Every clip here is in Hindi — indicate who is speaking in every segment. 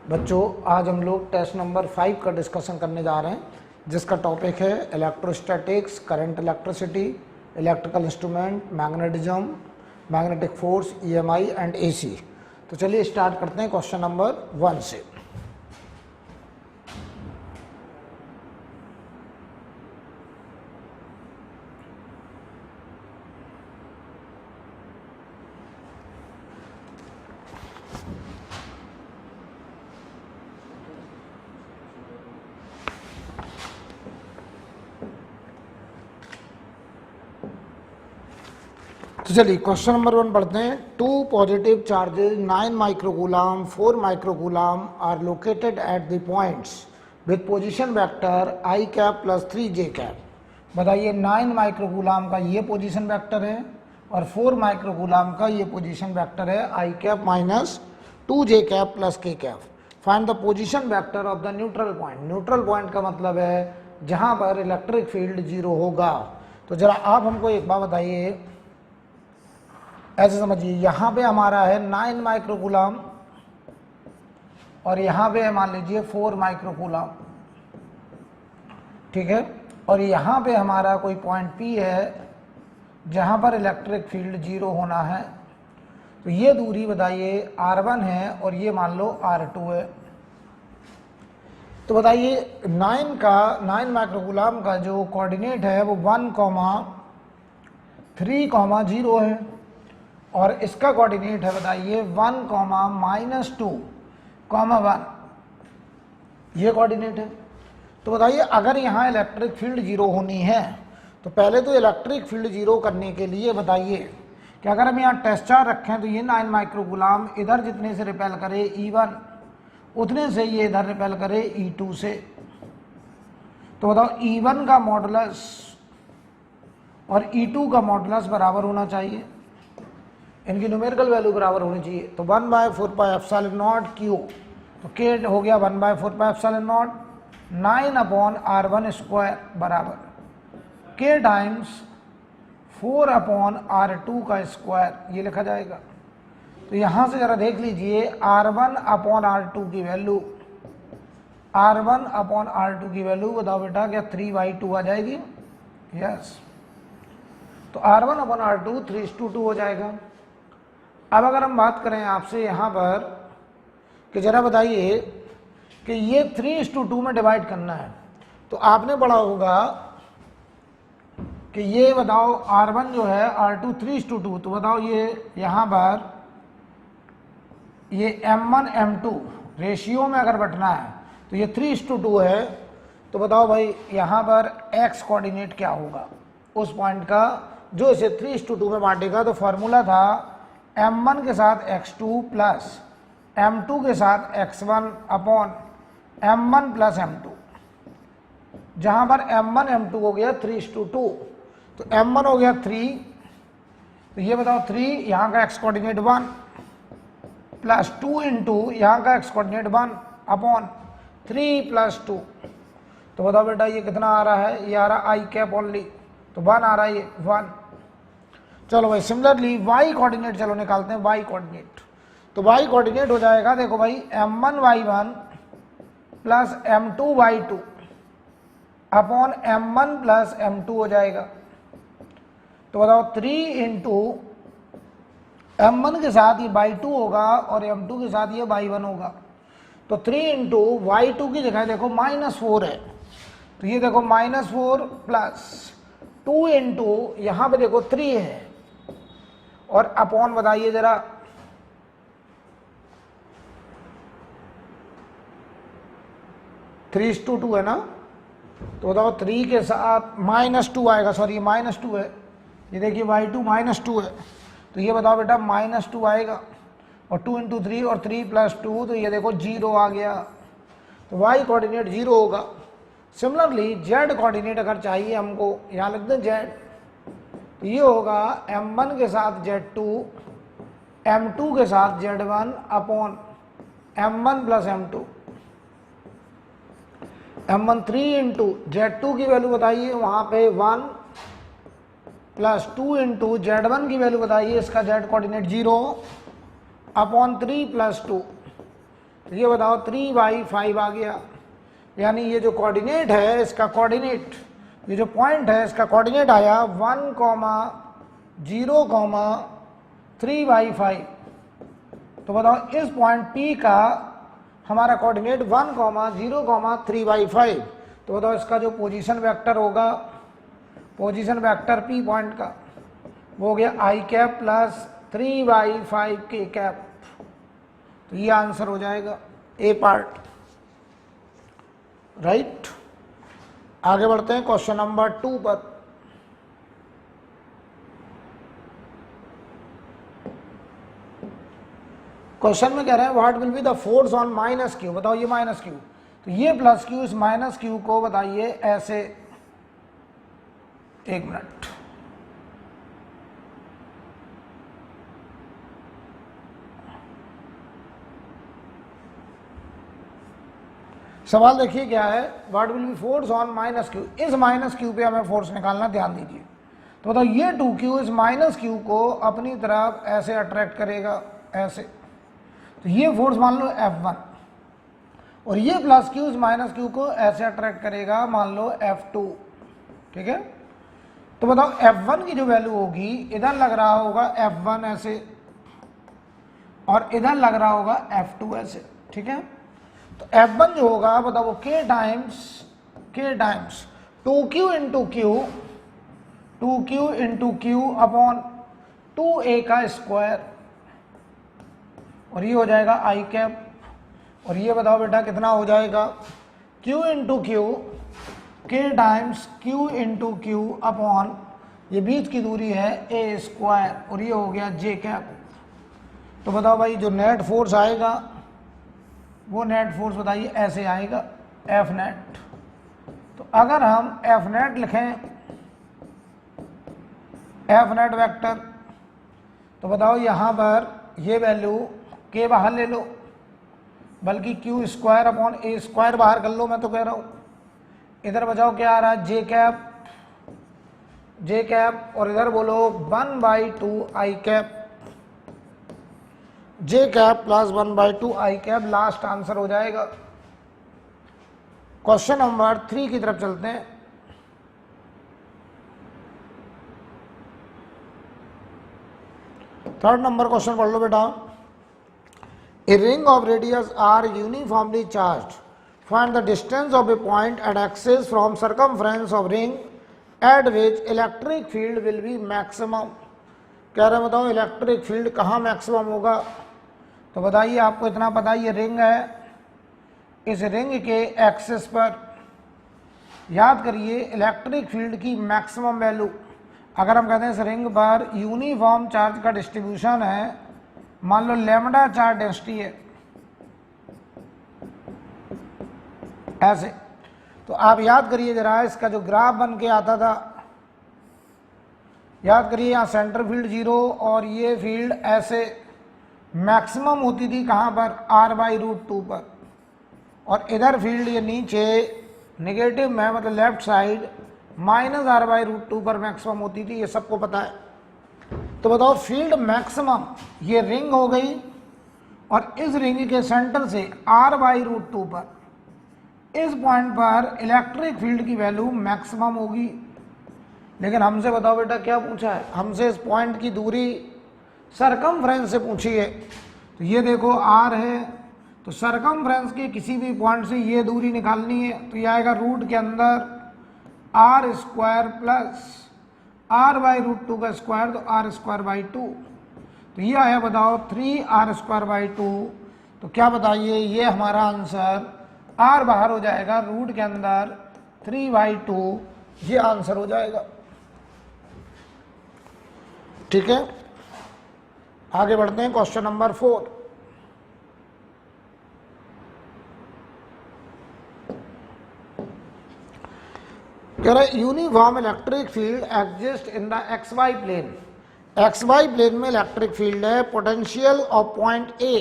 Speaker 1: बच्चों, आज हम लोग टेस्ट नंबर 5 का डिस्कशन करने जा रहे हैं, जिसका टॉपिक है electrostatics, current electricity, electrical instrument, magnetism, magnetic force, EMI and AC. तो चलिए स्टार्ट करते हैं क्वेश्चन नंबर 1 से। तो चलिए क्वेश्चन नंबर 1 पढ़ते हैं। 2 positive charges 9 microcoulomb 4 microcoulomb are located at the points with position vector i cap plus 3 j cap. बताइए 9 माइक्रोकूलम का ये पोजीशन वेक्टर है और 4 माइक्रोकूलम का ये पोजीशन वेक्टर है आई कैप माइनस 2 जे कैप प्लस के cap. Find the position vector of the neutral point. Neutral point का मतलब है जहां पर इलेक्ट्रिक फील्ड 0 होगा। तो जरा आप हमको एक बात बताइए, ऐसे समझिए, यहां पे हमारा है 9 माइक्रोकूलम और यहां पे मान लीजिए 4 माइक्रोकूलम, ठीक है। और यहां पे हमारा कोई पॉइंट P है जहां पर इलेक्ट्रिक फील्ड 0 होना है। तो ये दूरी बताइए R1 है और ये मान लो R2 है। तो बताइए 9 माइक्रोकूलम का जो कोऑर्डिनेट है वो 1, 3, 0 है और इसका कोऑर्डिनेट है बताइए 1, -2, 1। ये कोऑर्डिनेट है। तो बताइए अगर यहाँ इलेक्ट्रिक फील्ड 0 होनी है तो पहले तो इलेक्ट्रिक फील्ड 0 करने के लिए बताइए कि अगर हम यहाँ टेस्ट चार्ज रखें तो ये 9 माइक्रोकूलम इधर जितने से रिपेल करे E1 उतने से ये इधर रिपेल करे E2 से। तो बताओ E1 का मॉडुलस और E2 का मॉडुलस बराबर होना चाहिए, इनकी न्यूमेरिकल वैल्यू बराबर होनी चाहिए। तो 1/4πε0 Q, तो K हो गया 1/4πε0 9/R1² बराबर K टाइम्स 4/R2 का स्क्वायर, ये लिखा जाएगा। तो यहाँ से जरा देख लीजिए R1/R2 की वैल्यू, R1/R2 की वैल्यू बताओ बेटा, क्या 3/2 आ जाएगी? यस। तो R1/R2 3:2 हो जाएगा। अब अगर हम बात करें आपसे यहाँ पर कि जरा बताइए कि ये 3:2 में डिवाइड करना है, तो आपने पढ़ा होगा कि ये बताओ R1 जो है R2 3:2, तो बताओ ये यहाँ पर ये M1 M2 रेशियो में अगर बटना है तो ये 3:2 है। तो बताओ भाई यहाँ पर x कोऑर्डिनेट क्या होगा उस पॉइंट का जो इसे 3:2 में बांटेगा। तो फॉर्मूला था M1 के साथ x2 प्लस M2 के साथ x1 upon M1 plus M2, जहां पर M1 M2 हो गया 3:2, तो M1 हो गया 3। तो ये बताओ 3 यहाँ का x कोऑर्डिनेट 1 प्लस 2 इंटू यहाँ का x कोऑर्डिनेट 1 अपॉन 3 प्लस 2। तो बताओ बेटा ये कितना आ रहा है? ये आ रहा आई कैप ओनली, तो 1 आ रहा है ये 1। चलो भाई सिमिलरली y कोऑर्डिनेट चलो निकालते हैं y कोऑर्डिनेट। तो y कोऑर्डिनेट हो जाएगा, देखो भाई M1y1 plus M2y2 upon M1 plus M2 हो जाएगा। तो बताओ 3 इंटू M1 के साथ ये y2 होगा और M2 के साथ ये y1 होगा। तो 3 इंटू y2 की जगह देखो -4 है, तो ये देखो -4 प्लस 2 इंटू यहाँ पे देखो 3 है और अपॉन बताइए जरा 3:2 है ना। तो बताओ 3 के साथ -2 आएगा, सॉरी -2 है, ये देखिए y2 -2 है। तो ये बताओ बेटा -2 आएगा और 2 इंटू 3 और 3 प्लस 2, तो ये देखो 0 आ गया। तो y कोऑर्डिनेट 0 होगा। सिमिलरली z कोऑर्डिनेट अगर चाहिए हमको, यहाँ लिख दें z, तो ये होगा M1 के साथ Z2 M2 के साथ Z1 upon M1 plus M2। M1 3 into Z2 की वैल्यू बताइए वहाँ पे 1 प्लस 2 इंटू Z1 की वैल्यू बताइए, इसका Z कोऑर्डिनेट 0 अपॉन 3 प्लस 2। तो ये बताओ 3/5 आ गया, यानी ये जो कोऑर्डिनेट है इसका कोऑर्डिनेट, ये जो पॉइंट है इसका कोऑर्डिनेट आया 1, 0, 3/5। तो बताओ इस पॉइंट P का हमारा कोऑर्डिनेट 1, 0, 3/5। तो बताओ इसका जो पोजीशन वेक्टर होगा, पोजीशन वेक्टर P पॉइंट का वो हो गया i cap plus 3/5 k cap. तो ये आंसर हो जाएगा ए पार्ट, राइट। आगे बढ़ते हैं क्वेश्चन नंबर 2 पर। क्वेश्चन में कह रहे हैं what will be the force on minus Q. बताओ ये माइनस क्यू, तो ये प्लस क्यू, इस माइनस क्यू को बताइए ऐसे, एक मिनट, सवाल देखिए क्या है, what will be force on minus Q. इस माइनस क्यू पे हमें फोर्स निकालना, ध्यान दीजिए। तो बताओ ये 2q इस माइनस क्यू को अपनी तरफ ऐसे अट्रैक्ट करेगा, ऐसे, तो ये फोर्स मान लो F1, और ये प्लस क्यू इस माइनस क्यू को ऐसे अट्रैक्ट करेगा, मान लो F2, ठीक है। तो बताओ F1 की जो वैल्यू होगी, इधर लग रहा होगा F1 ऐसे, और इधर लग रहा होगा F2 ऐसे, ठीक है। तो F1 जो होगा बताओ वो k times 2q into Q upon 2a का स्क्वायर, और ये हो जाएगा i कैप, और ये बताओ बेटा कितना हो जाएगा, q into Q, k times q into Q upon ये बीच की दूरी है a स्क्वायर, और ये हो गया j कैप। तो बताओ भाई जो नेट फोर्स आएगा वो नेट फोर्स बताइए ऐसे आएगा F नेट। तो अगर हम F नेट लिखें, F नेट वेक्टर, तो बताओ यहाँ पर ये वैल्यू k बाहर ले लो, बल्कि q square upon a square बाहर कर लो, मैं तो कह रहा हूँ। इधर बचाओ क्या आ रहा है, j कैप, और इधर बोलो 1/2 i cap, j cap plus 1/2 i cap, last answer हो जाएगा। क्वेश्चन नंबर 3 की तरफ चलते हैं। थर्ड नंबर क्वेश्चन पढ़ लो बेटा। A ring of radius R uniformly charged, find the distance of a point at axis from circumference of ring at which electric field will be maximum. कह रहे हैं बताओ इलेक्ट्रिक फील्ड कहाँ मैक्सिमम होगा। तो बताइए, आपको इतना पता है ये रिंग है, इस रिंग के एक्सिस पर याद करिए इलेक्ट्रिक फील्ड की मैक्सिमम वैल्यू, अगर हम कहते हैं इस रिंग पर यूनिफॉर्म चार्ज का डिस्ट्रीब्यूशन है, मान लो लैम्डा चार्ज डेंसिटी है ऐसे, तो आप याद करिए जरा इसका जो ग्राफ बन के आता था, याद करिए यहाँ सेंटर फील्ड 0 और ये फील्ड ऐसे मैक्सिमम होती थी कहाँ पर, r/√2 पर, और इधर फील्ड ये नीचे नेगेटिव में मतलब लेफ्ट साइड -r/√2 पर मैक्सिमम होती थी, ये सबको पता है। तो बताओ फील्ड मैक्सिमम ये रिंग हो गई, और इस रिंग के सेंटर से r/√2 पर इस पॉइंट पर इलेक्ट्रिक फील्ड की वैल्यू मैक्सिमम होगी। लेकिन हमसे बताओ बेटा क्या पूछा है, हमसे इस पॉइंट की दूरी सरकमफ्रेंस से पूछी है। तो ये देखो r है, तो सरकमफ्रेंस के किसी भी पॉइंट से ये दूरी निकालनी है, तो ये आएगा रूट के अंदर r² प्लस r/√2 का स्क्वायर, तो r²/2, तो ये आया बताओ 3r²/2। तो क्या बताइए, ये हमारा आंसर r बाहर हो जाएगा, रूट के अंदर 3/2, ये आंसर हो जाएगा। ठीक है, आगे बढ़ते हैं क्वेश्चन नंबर 4। कह रहे uniform electric field exist in the XY plane. XY plane में इलेक्ट्रिक फील्ड है, potential of point A,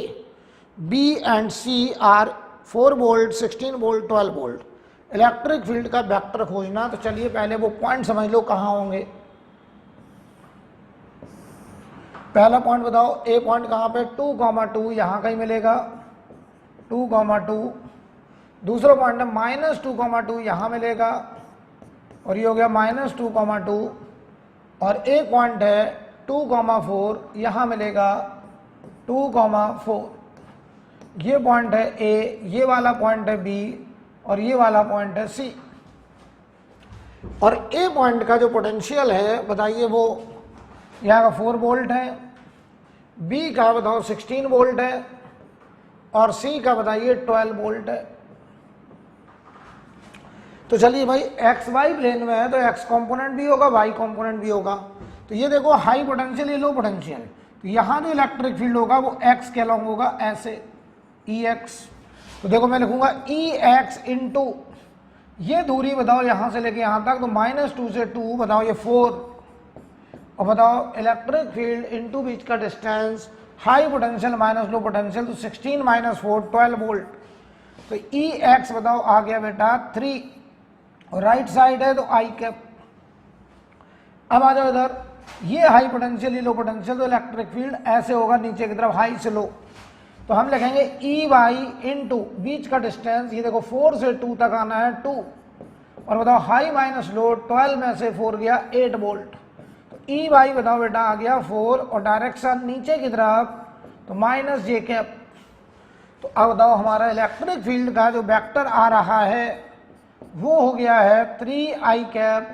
Speaker 1: B and C are 4 volt, 16 volt, 12 volt. Electric field का वेक्टर खोजना, तो चलिए पहले वो पॉइंट समझ लो कहाँ होंगे। पहला पॉइंट बताओ, ए पॉइंट कहाँ पे, 2, 2 यहाँ कहीं मिलेगा, 2,2, दूसरा पॉइंट है -2,2 यहाँ मिलेगा और ये हो गया -2,2 और एक पॉइंट है 2,4 यहाँ मिलेगा 2,4। ये पॉइंट है ए, ये वाला पॉइंट है बी और ये वाला पॉइंट है सी। और ए पॉइंट का जो पोटेंशियल है बताइए वो यहाँ का 4 वोल्ट है, बी का बताओ 16 वोल्ट है और सी का बताइए 12 वोल्ट है। तो चलिए भाई एक्स वाई प्लेन में है तो एक्स कंपोनेंट भी होगा, वाई कंपोनेंट भी होगा। तो ये देखो हाई पोटेंशियल, ये लो पोटेंशियल, तो यहाँ जो इलेक्ट्रिक फील्ड होगा वो एक्स के अलॉन्ग होगा ऐसे ई एक्स। तो देखो मैं लिखूंगा ई एक्स इंटू ये दूरी बताओ यहाँ से लेके यहाँ तक, तो -2 से 2 बताओ ये 4 और बताओ इलेक्ट्रिक फील्ड इंटू बीच का distance high potential minus low potential, तो 16 - 4 12 वोल्ट। तो ई एक्स बताओ आ गया बेटा 3 और राइट साइड है तो आई कैप। अब आ जाओ इधर, ये हाई पोटेंशियल ये लो पोटेंशियल, तो इलेक्ट्रिक फील्ड ऐसे होगा नीचे की तरफ हाई से लो। तो हम लिखेंगे ई वाई इंटू बीच का डिस्टेंस, ये देखो 4 से 2 तक आना है 2 और बताओ हाई माइनस लो 12 में से 4 गया 8 वोल्ट। तो ई वाई बताओ बेटा आ गया 4 और डायरेक्शन नीचे की तरफ तो -j कैप। तो अब बताओ हमारा इलेक्ट्रिक फील्ड का जो वेक्टर आ रहा है वो हो गया है 3i कैप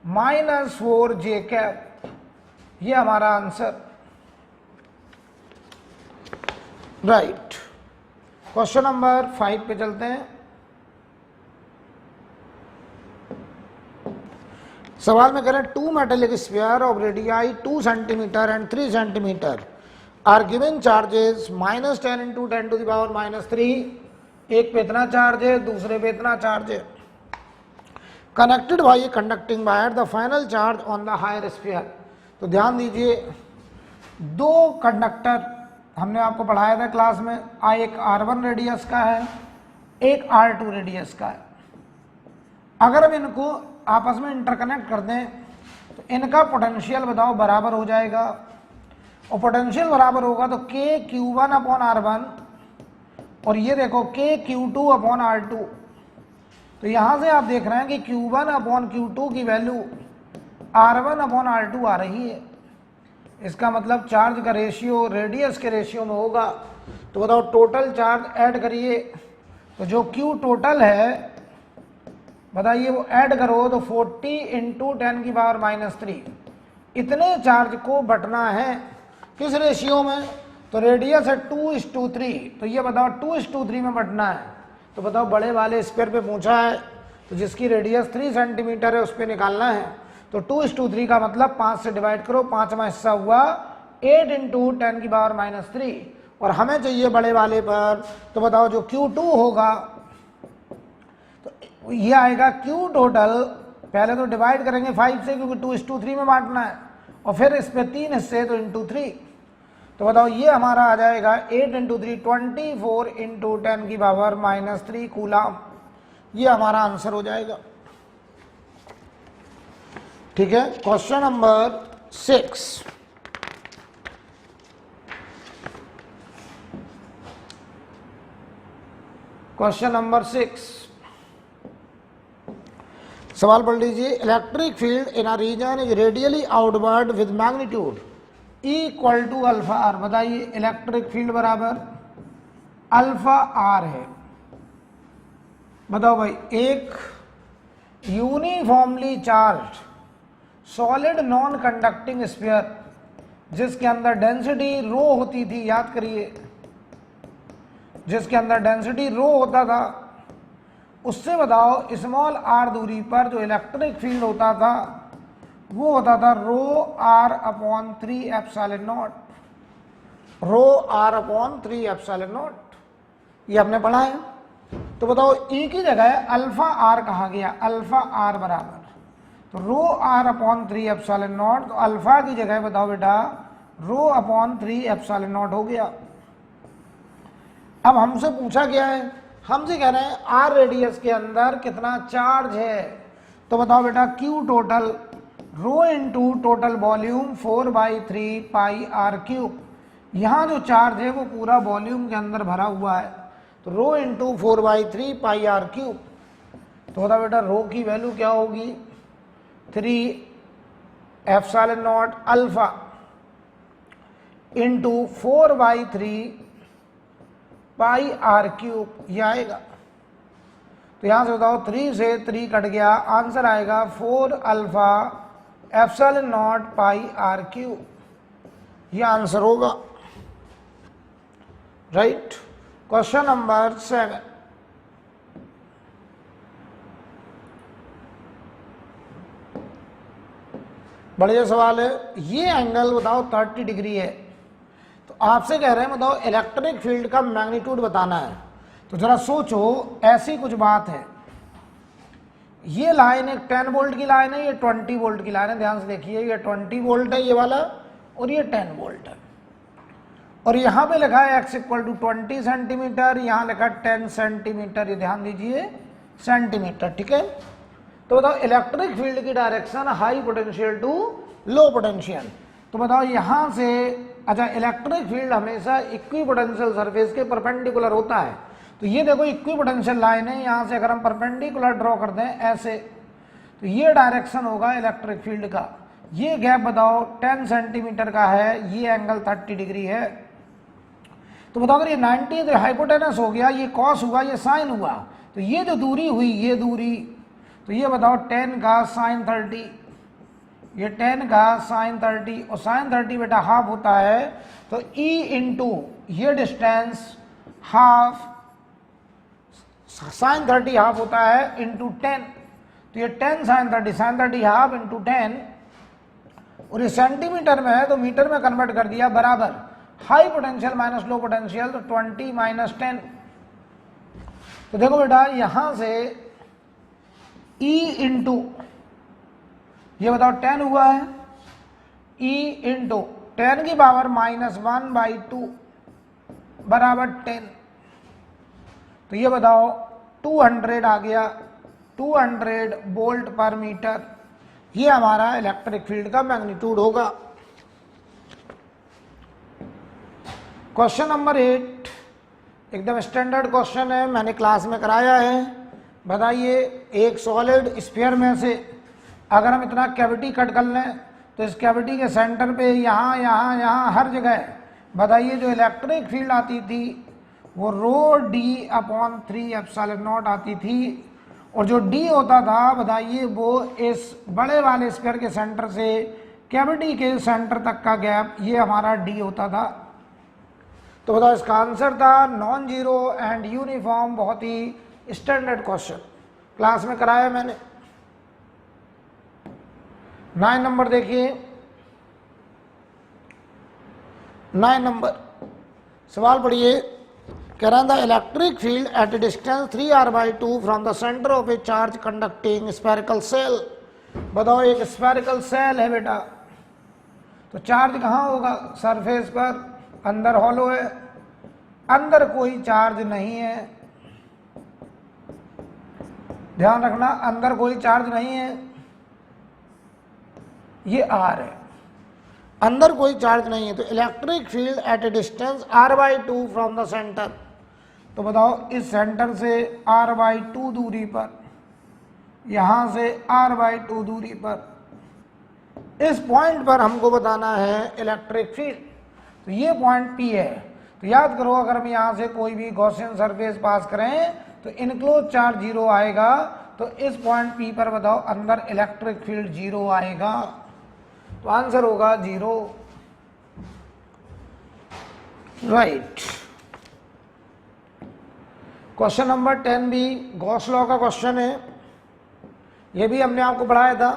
Speaker 1: -4j कैप। ये हमारा आंसर राइट। क्वेश्चन नंबर 5 पे चलते हैं। सवाल में कह रहे हैं 2 metallic sphere of radii 2 centimetre and 3 centimetre are given charges -10 × 10⁻³ एक पे इतना चार्ज है, दूसरे पे इतना चार्ज है, connected by a conducting wire, the final charge on the higher sphere. तो ध्यान दीजिए, 2 कंडक्टर हमने आपको पढ़ाया था क्लास में, एक R1 रेडियस का है, एक R2 रेडियस का है। अगर हम इनको आपस में इंटरकनेक्ट कर दें तो इनका पोटेंशियल बताओ बराबर हो जाएगा और पोटेंशियल बराबर होगा तो KQ1/R1 और ये देखो KQ2/R2। तो यहां से आप देख रहे हैं कि Q1/Q2 की वैल्यू R1/R2 आ रही है। इसका मतलब चार्ज का रेशियो रेडियस के रेशियो में होगा। तो बताओ टोटल चार्ज ऐड करिए, तो जो Q टोटल है बताइए वो ऐड करो तो 40 × 10⁻³ इतने चार्ज को बटना है किस रेशियो में, तो रेडियस है 2:3, तो ये बताओ 2:3 में बटना है। तो बताओ बड़े वाले स्फीयर पे पूछा है तो जिसकी रेडियस 3 सेंटीमीटर है उस पर निकालना है। तो 2:3 का मतलब 5 से डिवाइड करो, 5वां हिस्सा हुआ 8 × 10⁻³ और हमें चाहिए बड़े वाले पर। तो बताओ जो Q2 होगा तो ये आएगा Q टोटल, पहले तो डिवाइड करेंगे 5 से क्योंकि 2:3 में बांटना है और फिर इस पे 3 हिस्से तो × 3। तो बताओ ये हमारा आ जाएगा 8 × 3 24 × 10⁻³ कूलम। ये हमारा आंसर हो जाएगा। ठीक है, क्वेश्चन नंबर 6। क्वेश्चन नंबर 6 सवाल पढ़ लीजिए। Electric field in a region is radially outward with magnitude = α r। बताइए इलेक्ट्रिक फील्ड बराबर α r है। बताओ भाई एक uniformly charge solid non conducting sphere जिसके अंदर डेंसिटी रो होती थी, याद करिए, जिसके अंदर डेंसिटी रो होता था, उससे बताओ स्मॉल r दूरी पर जो इलेक्ट्रिक फील्ड होता था वो होता था ρr/3ε0। ρr/3ε0 ये हमने पढ़ा है। तो बताओ E की जगह α r कहा गया, α r बराबर तो ρr/3ε0, तो अल्फा की जगह बताओ बेटा ρ/3ε0 हो गया। अब हमसे पूछा गया है, हमसे कह रहे हैं r रेडियस के अंदर कितना चार्ज है। तो बताओ बेटा Q total ρ × total volume 4/3 πr3। यहाँ जो चार्ज है वो पूरा वॉल्यूम के अंदर भरा हुआ है। तो rho into 4/3 pi R cube. तो बता बेटा रो की वैल्यू क्या होगी 3 epsilon naught alpha into 4/3 pi R cube, ये आएगा। तो यहां से बताओ 3 से 3 कट गया, आंसर आएगा 4 alpha epsilon naught pi R cube, ये आंसर होगा। राइट। क्वेश्चन नंबर 7, बढ़िया सवाल है। ये एंगल बताओ 30 डिग्री है, तो आपसे कह रहे हैं बताओ इलेक्ट्रिक फील्ड का मैग्नीट्यूड बताना है। तो जरा सोचो, ऐसी कुछ बात है, ये लाइन एक 10 वोल्ट की लाइन है, ये 20 वोल्ट की लाइन है, ध्यान से देखिए, ये 20 वोल्ट है ये वाला और ये 10 वोल्ट है, और यहां पे लिखा है x इक्वल टू 20 सेंटीमीटर, यहां लिखा 10 सेंटीमीटर, ये ध्यान दीजिए सेंटीमीटर, ठीक है। तो बताओ इलेक्ट्रिक फील्ड की direction high potential to low potential. तो बताओ यहां से, अच्छा इलेक्ट्रिक फील्ड हमेशा इक्वी पोटेंशियल सरफेस के परपेंडिकुलर होता है। तो ये देखो इक्वी पोटेंशियल लाइन है, यहां से अगर हम परपेंडिकुलर ड्रॉ कर दें ऐसे, तो ये डायरेक्शन होगा इलेक्ट्रिक फील्ड का। ये गैप बताओ 10 सेंटीमीटर का है, ये एंगल 30 डिग्री है। तो बताओ अगर ये 90 तो हाइपोटेनस हो गया, ये कॉस हुआ, ये साइन हुआ, तो ये जो दूरी हुई ये दूरी, तो ये बताओ 10 का साइन 30, ये 10 का साइन 30, और साइन 30 बेटा हाफ होता है, तो E इंटू ये डिस्टेंस हाफ, साइन 30 हाफ होता है इंटू 10, तो ये 10 साइन 30 हाफ इंटू 10, और ये सेंटीमीटर में है तो मीटर में कन्वर्ट कर दिया, बराबर high potential minus low potential, तो 20 माइनस 10। तो देखो बेटा यहां से E इंटू ये बताओ 10 हुआ है, E इंटू 10 की पावर -1/2 बराबर 10, तो ये बताओ 200 आ गया, 200 वोल्ट पर मीटर, ये हमारा इलेक्ट्रिक फील्ड का मैग्नीट्यूड होगा। क्वेश्चन नंबर 8 एकदम स्टैंडर्ड क्वेश्चन है, मैंने क्लास में कराया है। बताइए एक सॉलिड स्फीयर में से अगर हम इतना कैविटी कट कर लें, तो इस कैविटी के सेंटर पे यहाँ यहाँ यहाँ हर जगह बताइए जो इलेक्ट्रिक फील्ड आती थी वो ρd/3 एप्सिलॉन नॉट आती थी, और जो d होता था बताइए वो इस बड़े वाले स्फीयर के सेंटर से कैविटी के सेंटर तक का गैप, ये हमारा d होता था। तो बताओ इसका आंसर था नॉन जीरो एंड यूनिफॉर्म, बहुत ही स्टैंडर्ड क्वेश्चन, क्लास में कराया मैंने। 9 नंबर देखिए, 9 नंबर सवाल पढ़िए, कह रहा था electric field at A distance 3r/2 from the centre of A charge conducting spherical shell. बताओ एक स्फेरिकल सेल है बेटा, तो चार्ज कहाँ होगा, सरफेस पर, अंदर हॉलो है, अंदर कोई चार्ज नहीं है, ध्यान रखना अंदर कोई चार्ज नहीं है, ये R है, अंदर कोई चार्ज नहीं है। तो electric field at A distance r/2 from the centre, तो बताओ इस सेंटर से r/2 दूरी पर, यहां से r/2 दूरी पर, इस पॉइंट पर हमको बताना है इलेक्ट्रिक फील्ड। तो ये पॉइंट P है। तो याद करो अगर हम यहाँ से कोई भी गॉसियन सरफेस पास करें तो इनक्लोज चार्ज 0 आएगा, तो इस पॉइंट P पर बताओ अंदर इलेक्ट्रिक फील्ड 0 आएगा, तो आंसर होगा 0। राइट। क्वेश्चन नंबर 10 भी गॉस लॉ का क्वेश्चन है, ये भी हमने आपको पढ़ाया था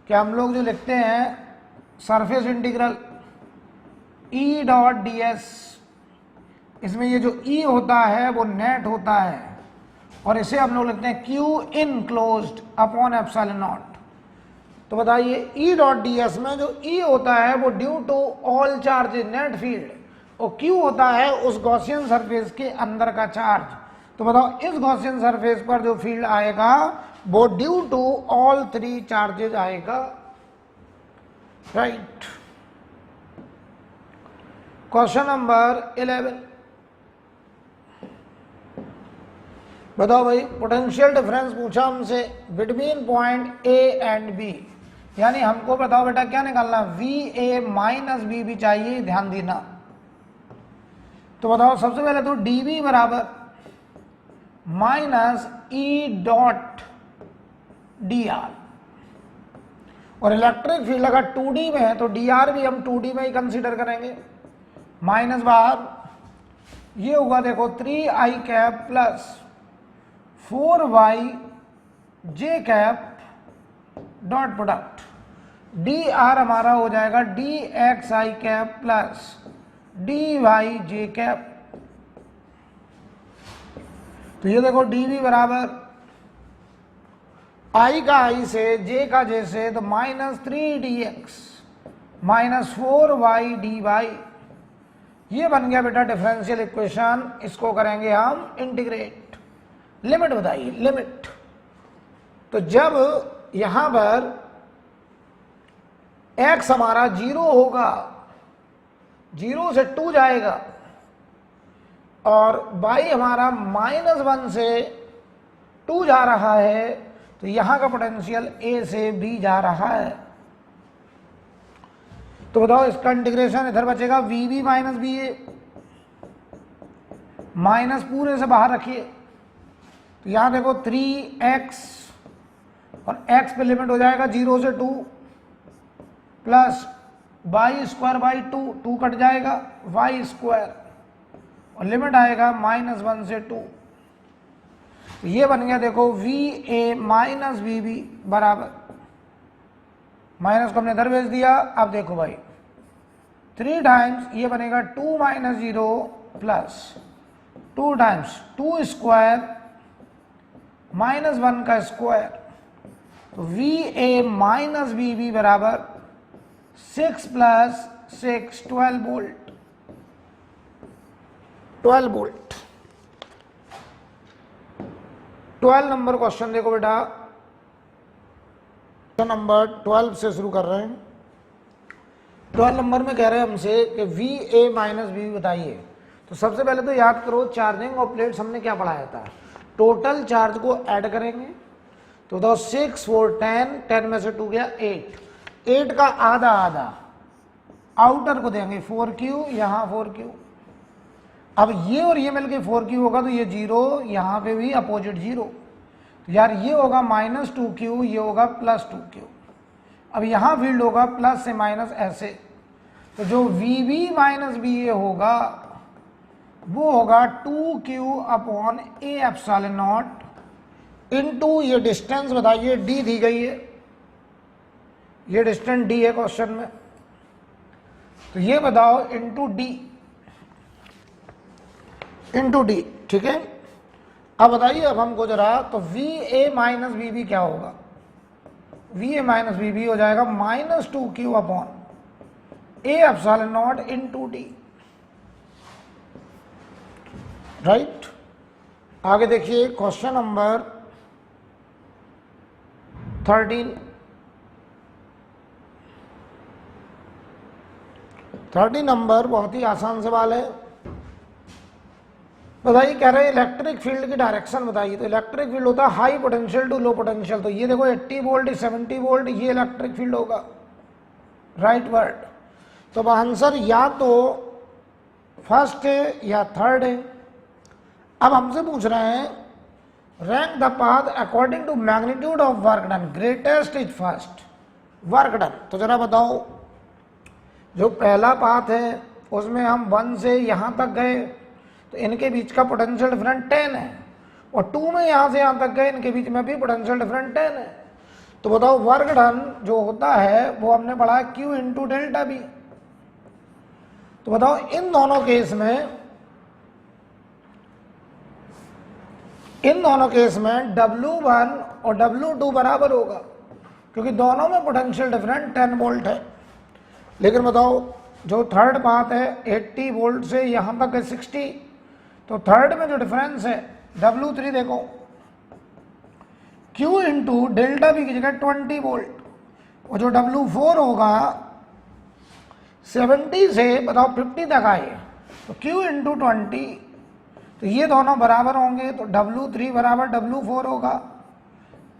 Speaker 1: कि हम लोग जो लिखते हैं सरफेस इंटीग्रल E.ds, इसमें ये जो E होता है वो नेट होता है, और इसे हम लोग लिखते हैं Q enclosed upon epsilon naught. तो बताइए E.ds में जो E होता है वो due to all charge net field, और Q होता है उस गॉसियन सरफेस के अंदर का चार्ज। तो बताओ इस गॉसियन सरफेस पर जो फील्ड आएगा वो ड्यू टू ऑल 3 चार्जेज आएगा। राइट। क्वेश्चन नंबर 11, बताओ भाई, पोटेंशियल डिफरेंस पूछा हमसे between point A and B, यानी हमको बताओ बेटा क्या निकालना, वी ए माइनस बी भी चाहिए, ध्यान देना। तो बताओ सबसे पहले तो डी बी बराबर minus E dot D R, और इलेक्ट्रिक फील्ड अगर 2D में है तो डी आर भी हम 2D में ही कंसीडर करेंगे। माइनस बाहर ये होगा देखो 3i cap plus 4y J cap dot product, D R हमारा हो जाएगा D X I cap plus D Y J cap. तो ये देखो डी वी बराबर आई का आई से जे का जे से, तो minus 3dx minus 4y dy, ये बन गया बेटा डिफरेंशियल इक्वेशन। इसको करेंगे हम इंटीग्रेट। लिमिट बताइए, लिमिट। तो जब यहां पर x हमारा 0 होगा, 0 से 2 जाएगा, और y हमारा -1 से 2 जा रहा है, तो यहां का पोटेंशियल a से b जा रहा है। तो बताओ इसका इंटीग्रेशन इधर बचेगा V B minus B A, minus पूरे से बाहर रखिए, तो यहां देखो 3x और x पे लिमिट हो जाएगा 0 से 2 plus Y square by 2, 2 cut जाएगा वाई स्क्वायर, और लिमिट आएगा -1 से 2। तो ये बन गया देखो V A minus V B बराबर, माइनस को हमने इधर भेज दिया। अब देखो भाई 3 टाइम्स ये बनेगा 2 माइनस 0 प्लस 2 टाइम्स 2 स्क्वायर -1 का स्क्वायर, तो V A minus V B बराबर 6 plus 6 12 volt, 12 volt. 12 number question देखो बेटा, क्वेश्चन नंबर 12 से शुरू कर रहे हैं। 12 नंबर में कह रहे हैं हमसे कि वी ए माइनस वी बताइए। तो सबसे पहले तो याद करो चार्जिंग ऑफ प्लेट्स हमने क्या पढ़ाया था, टोटल चार्ज को ऐड करेंगे। तो 6 4 10, 10 में से 2 गया 8, 8 का आधा आधा आउटर को देंगे 4q, यहाँ 4q। अब ये और ये मिलके 4q होगा, तो ये 0, यहाँ पे भी अपोजिट 0, तो यार ये होगा -2q, ये होगा +2q। अब यहाँ फील्ड होगा प्लस से माइनस ऐसे, तो जो vb माइनस बी ए होगा वो होगा 2q upon A epsilon naught into, ये डिस्टेंस बताइए d दी गई है, ये डिस्टेंस d है क्वेश्चन में, तो ये बताओ इंटू डी, ठीक है। अब बताइए अब हमको जरा, तो V A minus V B क्या होगा, V A minus V B हो जाएगा -2q upon A epsilon naught into D, right. आगे देखिए क्वेश्चन नंबर 13। 13 नंबर बहुत ही आसान सवाल है। बताइए, कह रहे हैं इलेक्ट्रिक फील्ड की डायरेक्शन बताइए। तो इलेक्ट्रिक फील्ड होता है high potential to low potential, तो ये देखो 80 वोल्ट 70 वोल्ट ये इलेक्ट्रिक फील्ड होगा, राइट वर्ड। तो आंसर या तो फर्स्ट है या थर्ड है। अब हमसे पूछ रहे हैं rank the path according to magnitude of work done, greatest is first work done. तो जरा बताओ, जो पहला पाथ है उसमें हम 1 से यहां तक गए, तो इनके बीच का पोटेंशियल डिफरेंस 10 है, और 2 में यहां से यहां तक गए, इनके बीच में भी पोटेंशियल डिफरेंस 10 है। तो बताओ वर्क डन जो होता है वो हमने पढ़ा Q इंटू डेल्टा बी। तो बताओ इन दोनों केस में W1 और W2 बराबर होगा, क्योंकि दोनों में पोटेंशियल डिफरेंस 10 वोल्ट है। लेकिन बताओ जो थर्ड पाथ है 80 वोल्ट से यहां तक है 60, तो थर्ड में जो डिफरेंस है W3 देखो, Q इंटू डेल्टा बी की जगह 20 वोल्ट, और जो W4 होगा 70 से बताओ 50 तक आए, तो Q इंटू 20, तो ये दोनों बराबर होंगे तो W3 बराबर W4 होगा,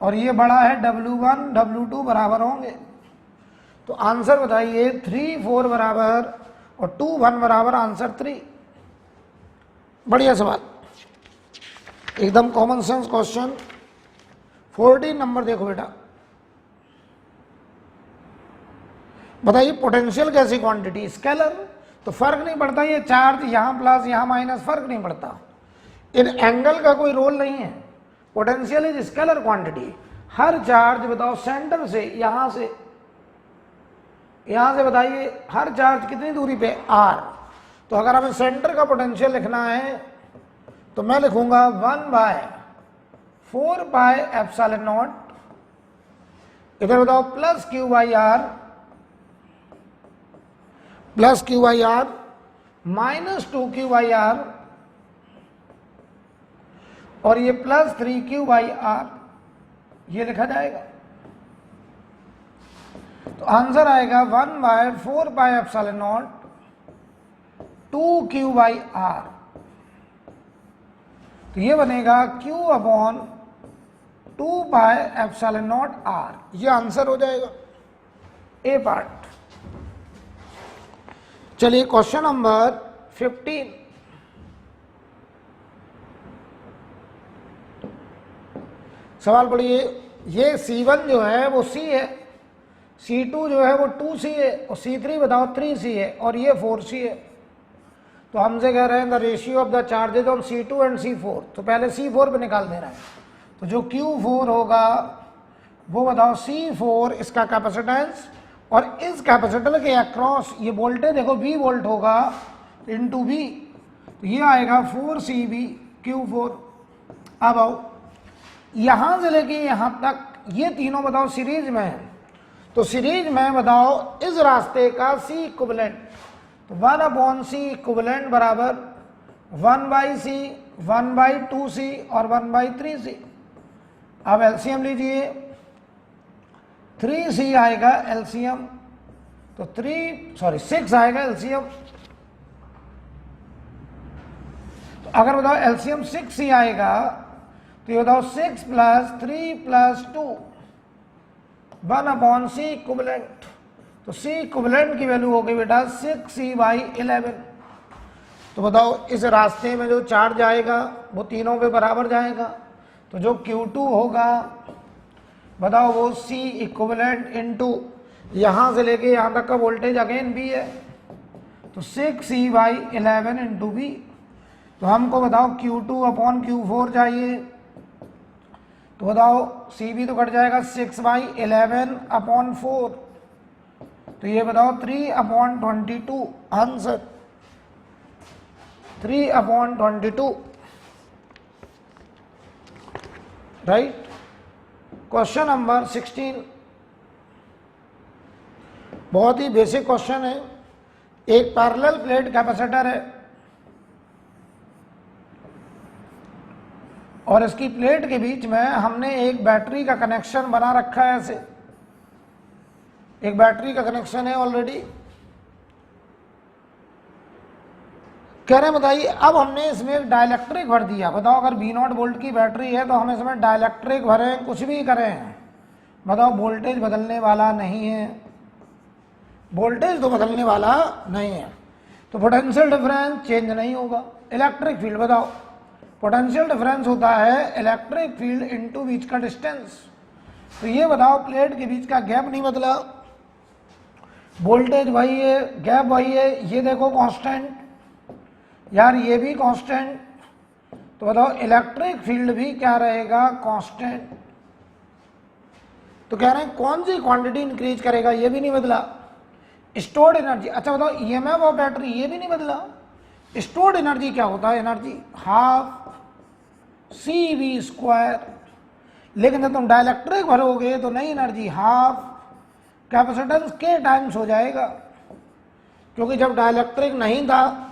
Speaker 1: और ये बड़ा है W1 W2 बराबर होंगे। तो आंसर बताइए 3 4 बराबर और 2 1 बराबर आंसर 3। बढ़िया सवाल, एकदम कॉमन सेंस क्वेश्चन। 14 नंबर देखो बेटा, बताइए पोटेंशियल कैसी क्वांटिटी, स्केलर, तो फर्क नहीं पड़ता, ये चार्ज यहां प्लस यहां माइनस फर्क नहीं पड़ता, इन एंगल का कोई रोल नहीं है। Potential is scalar quantity. Her charge बताओ सेंटर से यहां से बताइए हर चार्ज कितनी दूरी पे, r। तो अगर हमें सेंटर का पोटेंशियल लिखना है तो मैं लिखूंगा 1/4 पाई एप्सिलॉन नॉट, इधर बताओ plus q by r minus 2q by r, और ये प्लस 3q बाई r, ये लिखा जाएगा। तो आंसर आएगा 1/4 pi epsilon not 2q by r। तो ये बनेगा q upon 2 pi epsilon not r, ये आंसर हो जाएगा ए पार्ट। चलिए क्वेश्चन नंबर 15, सवाल पढ़िए। ये C1 जो है वो C है, C2 जो है वो 2C है, और C3 बताओ 3C है, और ये 4C है। तो हमसे कह रहे हैं the ratio of the charges on C2 and C4, तो पहले C4 पे निकाल दे रहा है। तो जो Q4 होगा वो बताओ C4 इसका कैपेसिटेंस, और इस कैपेसिटर के अक्रॉस ये वोल्टेज देखो V वोल्ट होगा इंटू V, तो ये आएगा 4CV Q4। अब आओ यहां से लेके यहां तक ये तीनों बताओ सीरीज में है, तो सीरीज में बताओ इस रास्ते का C इक्विवेलेंट, तो 1/C इक्विवेलेंट बराबर 1/C 1/2C और 1/3C। अब एलसीएम लीजिए, 3C आएगा एलसीएम, तो 6 आएगा एलसीएम। तो अगर बताओ एलसीएम 6C आएगा तो ये बताओ 6 + 3 + 2 1/C इक्विवेलेंट, तो C इक्विवेलेंट की वैल्यू होगी बेटा 6C/11। तो बताओ इस रास्ते में जो चार्ज आएगा वो तीनों पे बराबर जाएगा, तो जो Q2 होगा बताओ वो C इक्विवेलेंट इंटू यहां से लेके यहां तक का वोल्टेज अगेन V है, तो 6C/11 इंटू V। तो हमको बताओ Q2/Q4 चाहिए, तो बताओ CV तो कट जाएगा 6/11/4, तो ये बताओ 3/22 आंसर 3/22, राइट। क्वेश्चन नंबर 16, बहुत ही बेसिक क्वेश्चन है। एक पैरेलल प्लेट कैपेसिटर है और इसकी प्लेट के बीच में हमने एक बैटरी का कनेक्शन बना रखा है, ऐसे एक बैटरी का कनेक्शन है ऑलरेडी। कह रहे हैं बताइए अब हमने इसमें एक डाइलेक्ट्रिक भर दिया, बताओ अगर V0 वोल्ट की बैटरी है तो हम इसमें डाइलेक्ट्रिक भरें कुछ भी करें, बताओ वोल्टेज बदलने वाला नहीं है, वोल्टेज तो बदलने वाला नहीं है, तो पोटेंशियल डिफरेंस चेंज नहीं होगा। इलेक्ट्रिक फील्ड बताओ, पोटेंशियल डिफरेंस होता है इलेक्ट्रिक फील्ड इनटू बीच का डिस्टेंस, तो ये बताओ प्लेट के बीच का गैप नहीं बदला, वोल्टेज वही है, गैप वही है, ये देखो कांस्टेंट, यार ये भी कांस्टेंट, तो बताओ इलेक्ट्रिक फील्ड भी क्या रहेगा, कांस्टेंट। तो कह रहे हैं कौन सी क्वांटिटी इंक्रीज करेगा, ये भी नहीं बदला। स्टोर्ड एनर्जी, अच्छा बताओ ईएमएफ ऑफ बैटरी, ये भी नहीं बदला। स्टोर्ड एनर्जी क्या होता है, एनर्जी 12 CV², लेकिन जब तुम डाइलेक्ट्रिक भरोगे तो नई एनर्जी 12 कैपेसिटेंस के टाइम्स हो जाएगा, क्योंकि जब डाइलेक्ट्रिक नहीं था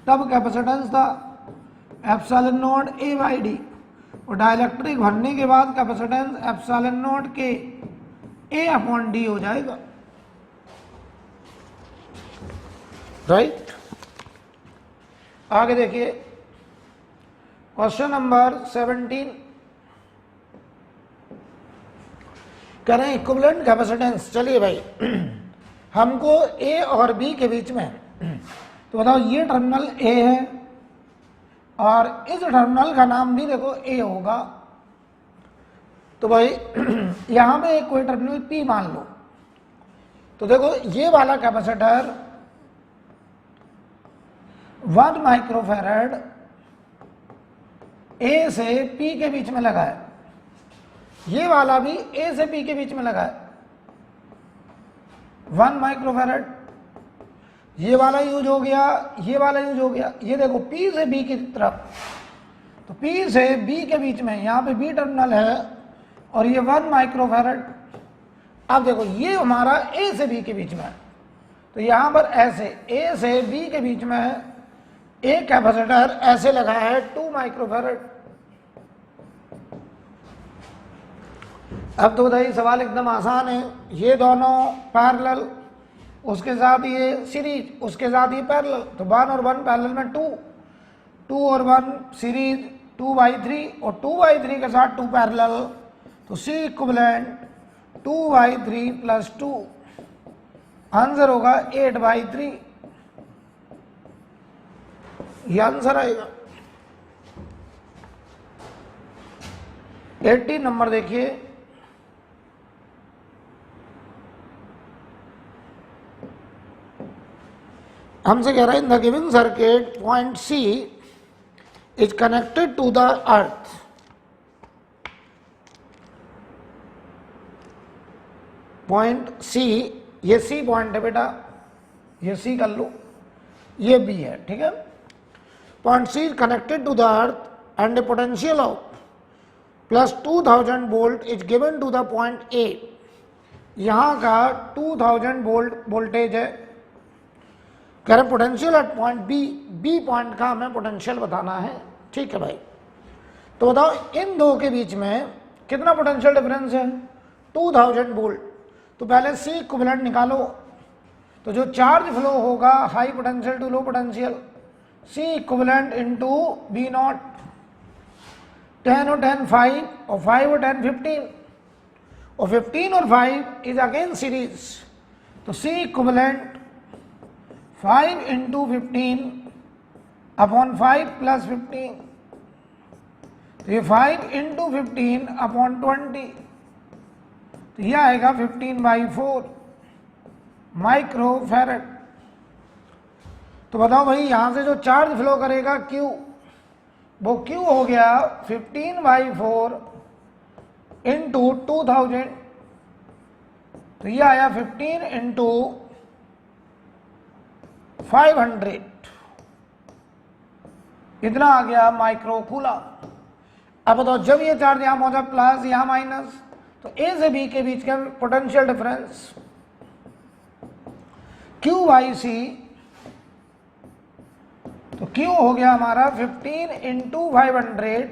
Speaker 1: तब कैपेसिटेंस था ε0 A/d, और डाइलेक्ट्रिक भरने के बाद कैपेसिटेंस ε0 के A/d हो जाएगा, राइट। आगे देखिए क्वेश्चन नंबर 17 कह रहे हैं इक्विवेलेंट कैपेसिटेंस। चलिए भाई हमको ए और बी के बीच में, तो बताओ ये टर्मिनल ए है और इस टर्मिनल का नाम भी देखो ए होगा, तो भाई यहां पे कोई टर्मिनल पी मान लो। तो देखो ये वाला कैपेसिटर 1 माइक्रोफैरड ए से पी के बीच में लगा है, ये वाला भी ए से पी के बीच में लगा है 1 माइक्रोफैरड। ये वाला यूज हो गया, ये वाला यूज हो गया। ये देखो पी से बी की तरफ, तो पी से बी के बीच में यहां पे बी टर्मिनल है और ये 1 माइक्रोफैरड। अब देखो ये हमारा ए से बी के बीच में है, तो यहां पर ऐसे ए से बी के बीच में है एक कैपेसिटर ऐसे लगा है 2 माइक्रोफैरड। अब तो बताइए सवाल एकदम आसान है, ये दोनों पैरेलल, उसके साथ ये सीरीज, उसके साथ ये पैरेलल, तो 1 और 1 पैरेलल में 2, 2 और 1 सीरीज 2/3 और 2/3 के साथ 2 पैरेलल, तो सी इक्विवेलेंट 2/3 प्लस 2, आंसर होगा 8/3। ये आंसर आएगा। 18 नंबर देखिए, हमसे कह रहा है in the given circuit point C is connected to the earth. Point C, ये सी पॉइंट है बेटा, ये सी कर लो, ये बी है, ठीक है। Point C is connected to the earth and a potential of plus 2000 volt is given to the point A. यहां का 2000 वोल्ट वोल्टेज है, कह रहे potential at point B, B point का हमें पोटेंशियल बताना है, ठीक है भाई। तो बताओ इन दो के बीच में कितना पोटेंशियल डिफरेंस है, 2000 वोल्ट। तो पहले सी इक्विवेलेंट निकालो, तो जो चार्ज फ्लो होगा high potential to low potential, C equivalent into B naught, 10 और 10 5 और 5 और 10 15 और 15 और 5 इज अगेन सीरीज, तो C equivalent 5 into 15 upon 5 plus 15, तो ये 5 इंटू 15 अपॉन 20, तो यह आएगा 15/4 माइक्रोफैरड। तो बताओ भाई यहां से जो चार्ज फ्लो करेगा Q, वो Q हो गया 15/4 इंटू 2000, तो यह आया 15 इंटू 500, इतना आ गया माइक्रो कूलम। अब बताओ जब ये चार्ज यहां पहुंचा प्लस यहां माइनस, तो ए से बी के बीच का पोटेंशियल डिफरेंस Q/C, तो Q हो गया हमारा 15 इंटू 500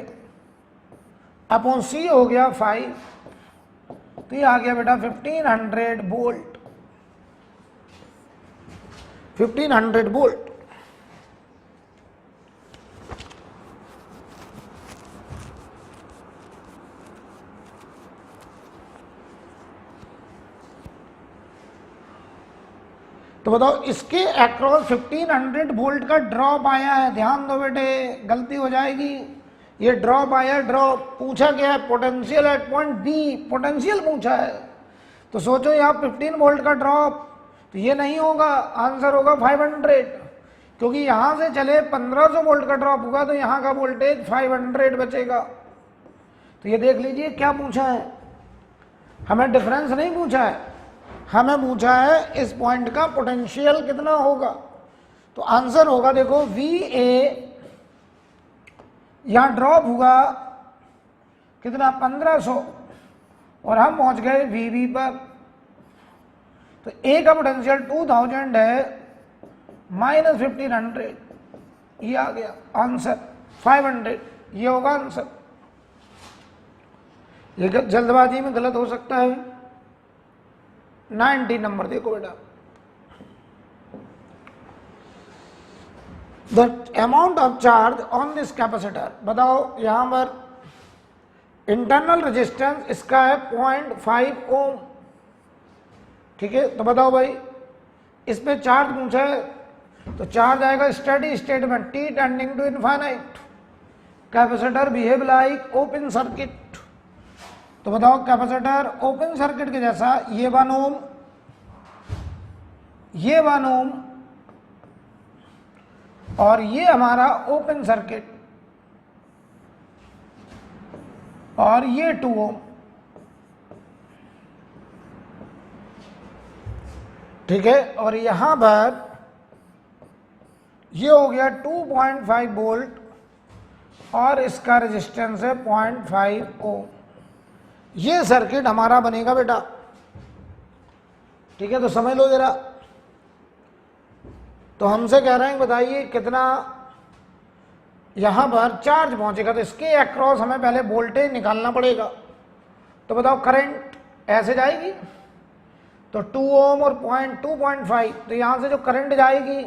Speaker 1: अपॉन C हो गया 5, तो ये आ गया बेटा 1500 वोल्ट, 1500 वोल्ट। तो बताओ इसके अक्रॉस 1500 वोल्ट का ड्रॉप आया है, ध्यान दो बेटे गलती हो जाएगी। ये ड्रॉप आया, ड्रॉप पूछा गया है potential at point B, potential पूछा है, तो सोचो यहाँ 15 वोल्ट का ड्रॉप, तो ये नहीं होगा, आंसर होगा 500, क्योंकि यहां से चले 1500 वोल्ट का ड्रॉप होगा, तो यहाँ का वोल्टेज 500 बचेगा। तो ये देख लीजिए क्या पूछा है, हमें डिफरेंस नहीं पूछा है, हमें पूछा है इस पॉइंट का पोटेंशियल कितना होगा। तो आंसर होगा देखो VA, यहां ड्रॉप हुआ कितना 1500 और हम पहुंच गए VB पर, तो A का पोटेंशियल 2000 है माइनस 1500, ये आ गया आंसर 500, ये होगा आंसर। ये जल्दबाजी में गलत हो सकता है। 19 नंबर देखो बेटा, the amount of charge on this capacitor, बताओ यहां पर इंटरनल रेजिस्टेंस इसका है 0.5 ओम, ठीक है। तो बताओ भाई इस पे चार्ज पूछा है, तो चार्ज आएगा स्टेडी स्टेट में t tending to infinite, capacitor behave like open circuit. तो बताओ कैपेसिटर ओपन सर्किट के जैसा, ये 1 ओम, ये 1 ओम और ये हमारा ओपन सर्किट और ये 2 ओम, ठीक है। और यहां पर ये हो गया 2.5 वोल्ट और इसका रेजिस्टेंस है 0.5 ओम। ये सर्किट हमारा बनेगा बेटा, ठीक है। तो समझ लो जरा, तो हमसे कह रहे हैं बताइए कितना यहां पर चार्ज पहुंचेगा, तो इसके अक्रॉस हमें पहले वोल्टेज निकालना पड़ेगा। तो बताओ करंट ऐसे जाएगी, तो 2 ओम और 2.5, तो यहां से जो करंट जाएगी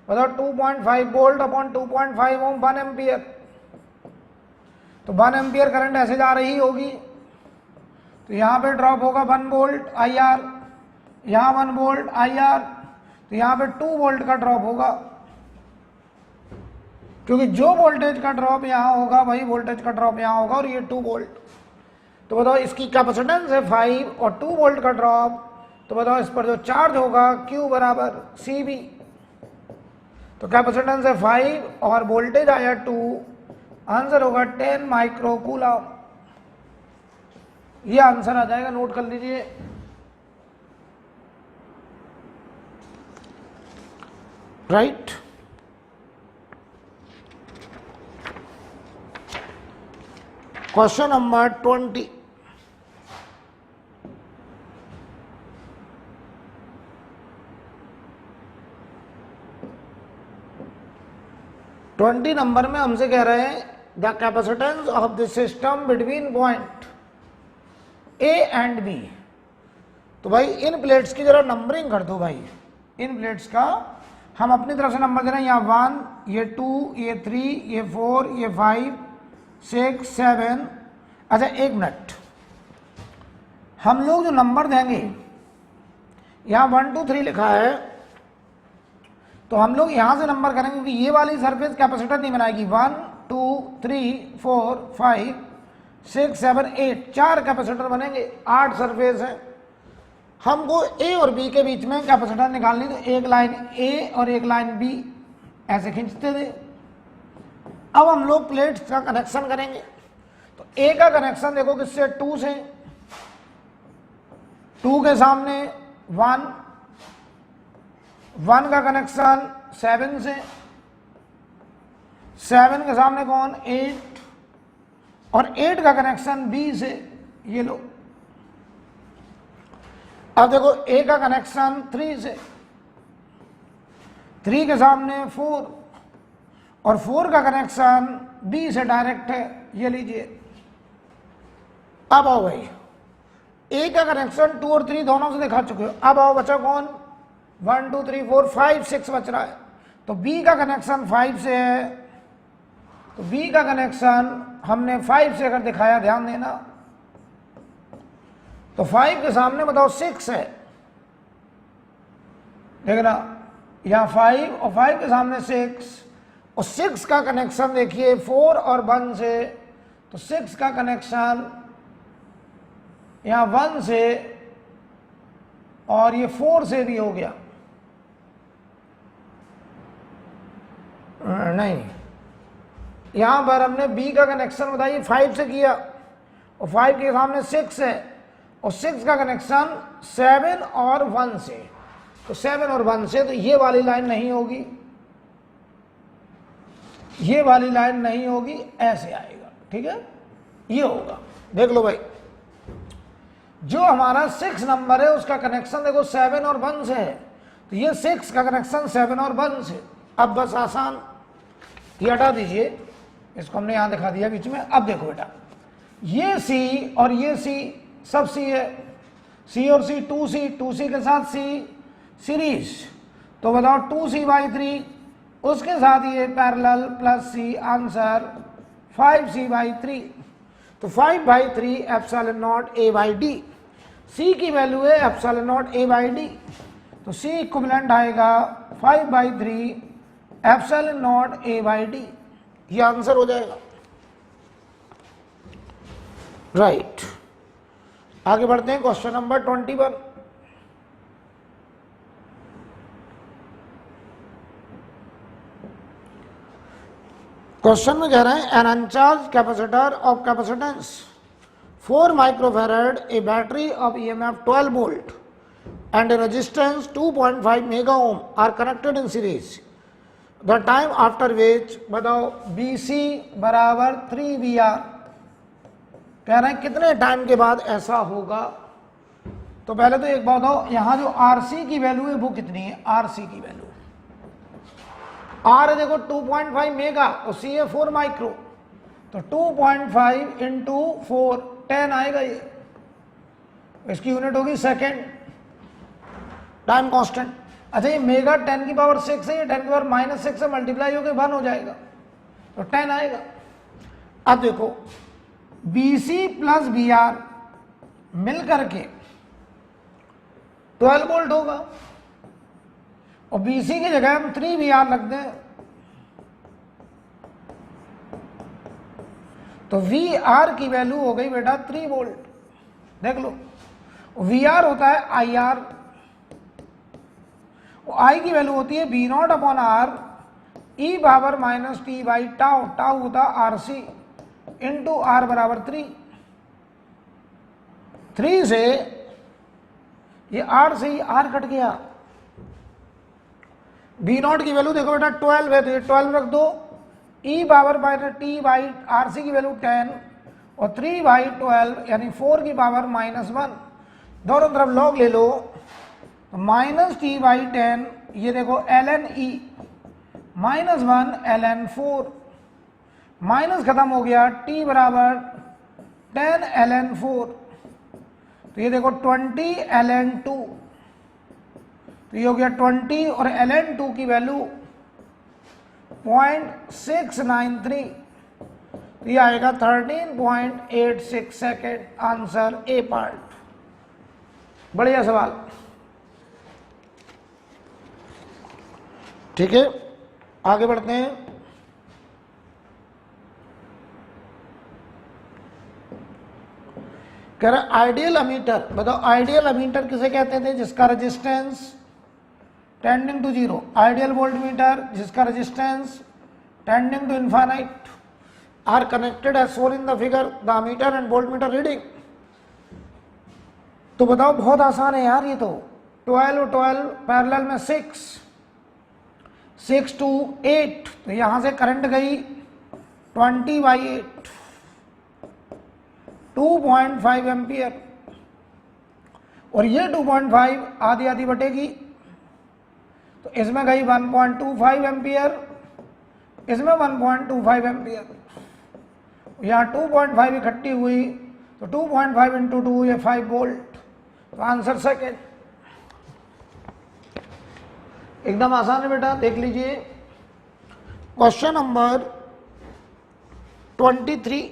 Speaker 1: बताओ 2.5 वोल्ट अपॉन 2.5 ओम 1 एम्पियर, तो 1 एम्पियर करंट ऐसे जा रही होगी, तो यहां पे ड्रॉप होगा 1 वोल्ट IR, यहां 1 वोल्ट IR, तो यहां पे 2 वोल्ट का ड्रॉप होगा, क्योंकि जो वोल्टेज का ड्रॉप यहां होगा वही वोल्टेज का ड्रॉप यहां होगा, और ये 2 वोल्ट। तो बताओ इसकी कैपेसिटेंस है 5 और 2 वोल्ट का ड्रॉप, तो बताओ इस पर जो चार्ज होगा Q बराबर CB। तो कैपेसिटेंस है 5 और वोल्टेज आया 2, आंसर होगा 10 माइक्रो कूलम। ये आंसर आ जाएगा, नोट कर लीजिए। Right, question number 20। नंबर में हमसे कह रहे हैं the capacitance of the system between point A and B। तो भाई इन प्लेट्स की जरा नंबरिंग कर दो भाई, इन प्लेट्स का हम अपनी तरफ से नंबर दे रहे हैं, यहाँ 1, ये 2, ये 3, ये 4, ये 5, 6, 7। अच्छा एक मिनट, हम लोग जो नंबर देंगे यहाँ 1 2 3 लिखा है, तो हम लोग यहां से नंबर करेंगे क्योंकि ये वाली सरफेस कैपेसिटर नहीं बनाएगी। 1 2 3 4 5 6 7 8, 4 कैपेसिटर बनेंगे, 8 सरफेस है। हमको A और B के बीच में कैपेसिटर निकालनी, तो एक लाइन A और एक लाइन B ऐसे खींचते थे। अब हम लोग प्लेट्स का कनेक्शन करेंगे, तो A का कनेक्शन देखो किससे, 2 से, 2 के सामने 1, 1 का कनेक्शन 7 से, 7 के सामने कौन, 8, और 8 का कनेक्शन B से, ये लो। अब देखो A का कनेक्शन 3 से, 3 के सामने 4, और 4 का कनेक्शन B से डायरेक्ट है, ये लीजिए। अब आओ भाई, A का कनेक्शन 2 और 3 दोनों से दिखा चुके हो, अब आओ बचा कौन, 1 2 3 4 5 6 बच रहा है, तो B का कनेक्शन 5 से है, तो B का कनेक्शन हमने 5 से अगर दिखाया, ध्यान देना, तो 5 के सामने बताओ 6 है, देखना यहां 5 और 5 के सामने 6, और 6 का कनेक्शन देखिए 4 और 1 से, तो 6 का कनेक्शन यहां 1 से और ये 4 से भी हो गया, नहीं, यहां पर हमने B का कनेक्शन बताइए 5 से किया, और 5 के सामने 6 है, और 6 का कनेक्शन 7 और 1 से, तो 7 और 1 से, तो ये वाली लाइन नहीं होगी, ये वाली लाइन नहीं होगी, ऐसे आएगा, ठीक है, ये होगा। देख लो भाई, जो हमारा 6 नंबर है उसका कनेक्शन देखो 7 और 1 से है, तो ये 6 का कनेक्शन 7 और 1 से। अब बस आसान, ये हटा दीजिए, इसको हमने यहां दिखा दिया बीच में। अब देखो बेटा, ये C और ये C सब C है, C और C 2C, 2C के साथ C सीरीज, तो बताओ 2C/3 उसके साथ ये पैरेलल प्लस सी, आंसर 5c/3। तो 5/3 epsilon naught a by D, C की वैल्यू है epsilon naught a by D, तो सी इक्विवेलेंट आएगा 5/3 epsilon naught a by D, ये आंसर हो जाएगा। राइट, आगे बढ़ते हैं क्वेश्चन नंबर 21। क्वेश्चन में कह रहे हैं an uncharged capacitor of capacitance 4 microfarad, a battery of EMF 12 volt and a resistance 2.5 mega ohm are connected in series. The time after which, बताओ BC बराबर 3VR। कह रहे हैं कितने टाइम के बाद ऐसा होगा। तो पहले तो एक बात बताओ, यहां जो RC की वैल्यू है वो कितनी है, RC की वैल्यू R देखो 2.5 मेगा और C है 4 माइक्रो, तो 2.5 इंटू 4 10 आएगा ये, इसकी यूनिट होगी सेकेंड, टाइम कांस्टेंट। अच्छा ये मेगा 10 की पावर 6 है, ये 10 की पावर -6 से मल्टीप्लाई होकर 1 हो जाएगा, तो 10 आएगा। अब देखो BC प्लस VR मिल करके 12 वोल्ट होगा और BC की जगह हम 3VR रख दें तो VR की वैल्यू हो गई बेटा 3 वोल्ट। देख लो VR होता है IR, I की वैल्यू होती है V0/R e power -t/τ, tau होता है RC इंटू R बराबर 3 से ये R से R कट गया। V0 की वैल्यू देखो बेटा 12 है, तो ये 12 रख दो, e पावर t/RC की वैल्यू 10 और 3/12 यानी 4 की पावर -1, दोनों तरफ लॉग ले लो, तो -t/10 ये देखो ln e -1 ln 4, माइनस खत्म हो गया, t बराबर 10 ln 4, तो ये देखो 20 ln 2, तो ये हो गया 20 और ln 2 की वैल्यू 0.693, तो ये आएगा 13.86 सेकेंड, आंसर ए पार्ट। बढ़िया सवाल, ठीक है। आगे बढ़ते हैं। कह रहा आइडियल अमीटर, बताओ आइडियल अमीटर किसे कहते थे, जिसका resistance tending to 0, ideal voltmeter जिसका resistance tending to infinite are connected as shown in the figure, the ammeter and voltmeter reading. तो बताओ बहुत आसान है यार, ये तो 12 और 12 पैरेलल में 6 to 8, तो यहां से करंट गई 20/8 2.5 एम्पियर, और ये 2.5 आधी आधी बटेगी, तो इसमें गई 1.25 एम्पियर, इसमें 1.25 एम्पियर, यहाँ 2.5 इकट्ठी हुई, तो 2.5 इंटू 2 ये 5 वोल्ट, तो आंसर सेकेंड। एकदम आसान है बेटा, देख लीजिए क्वेश्चन नंबर 23।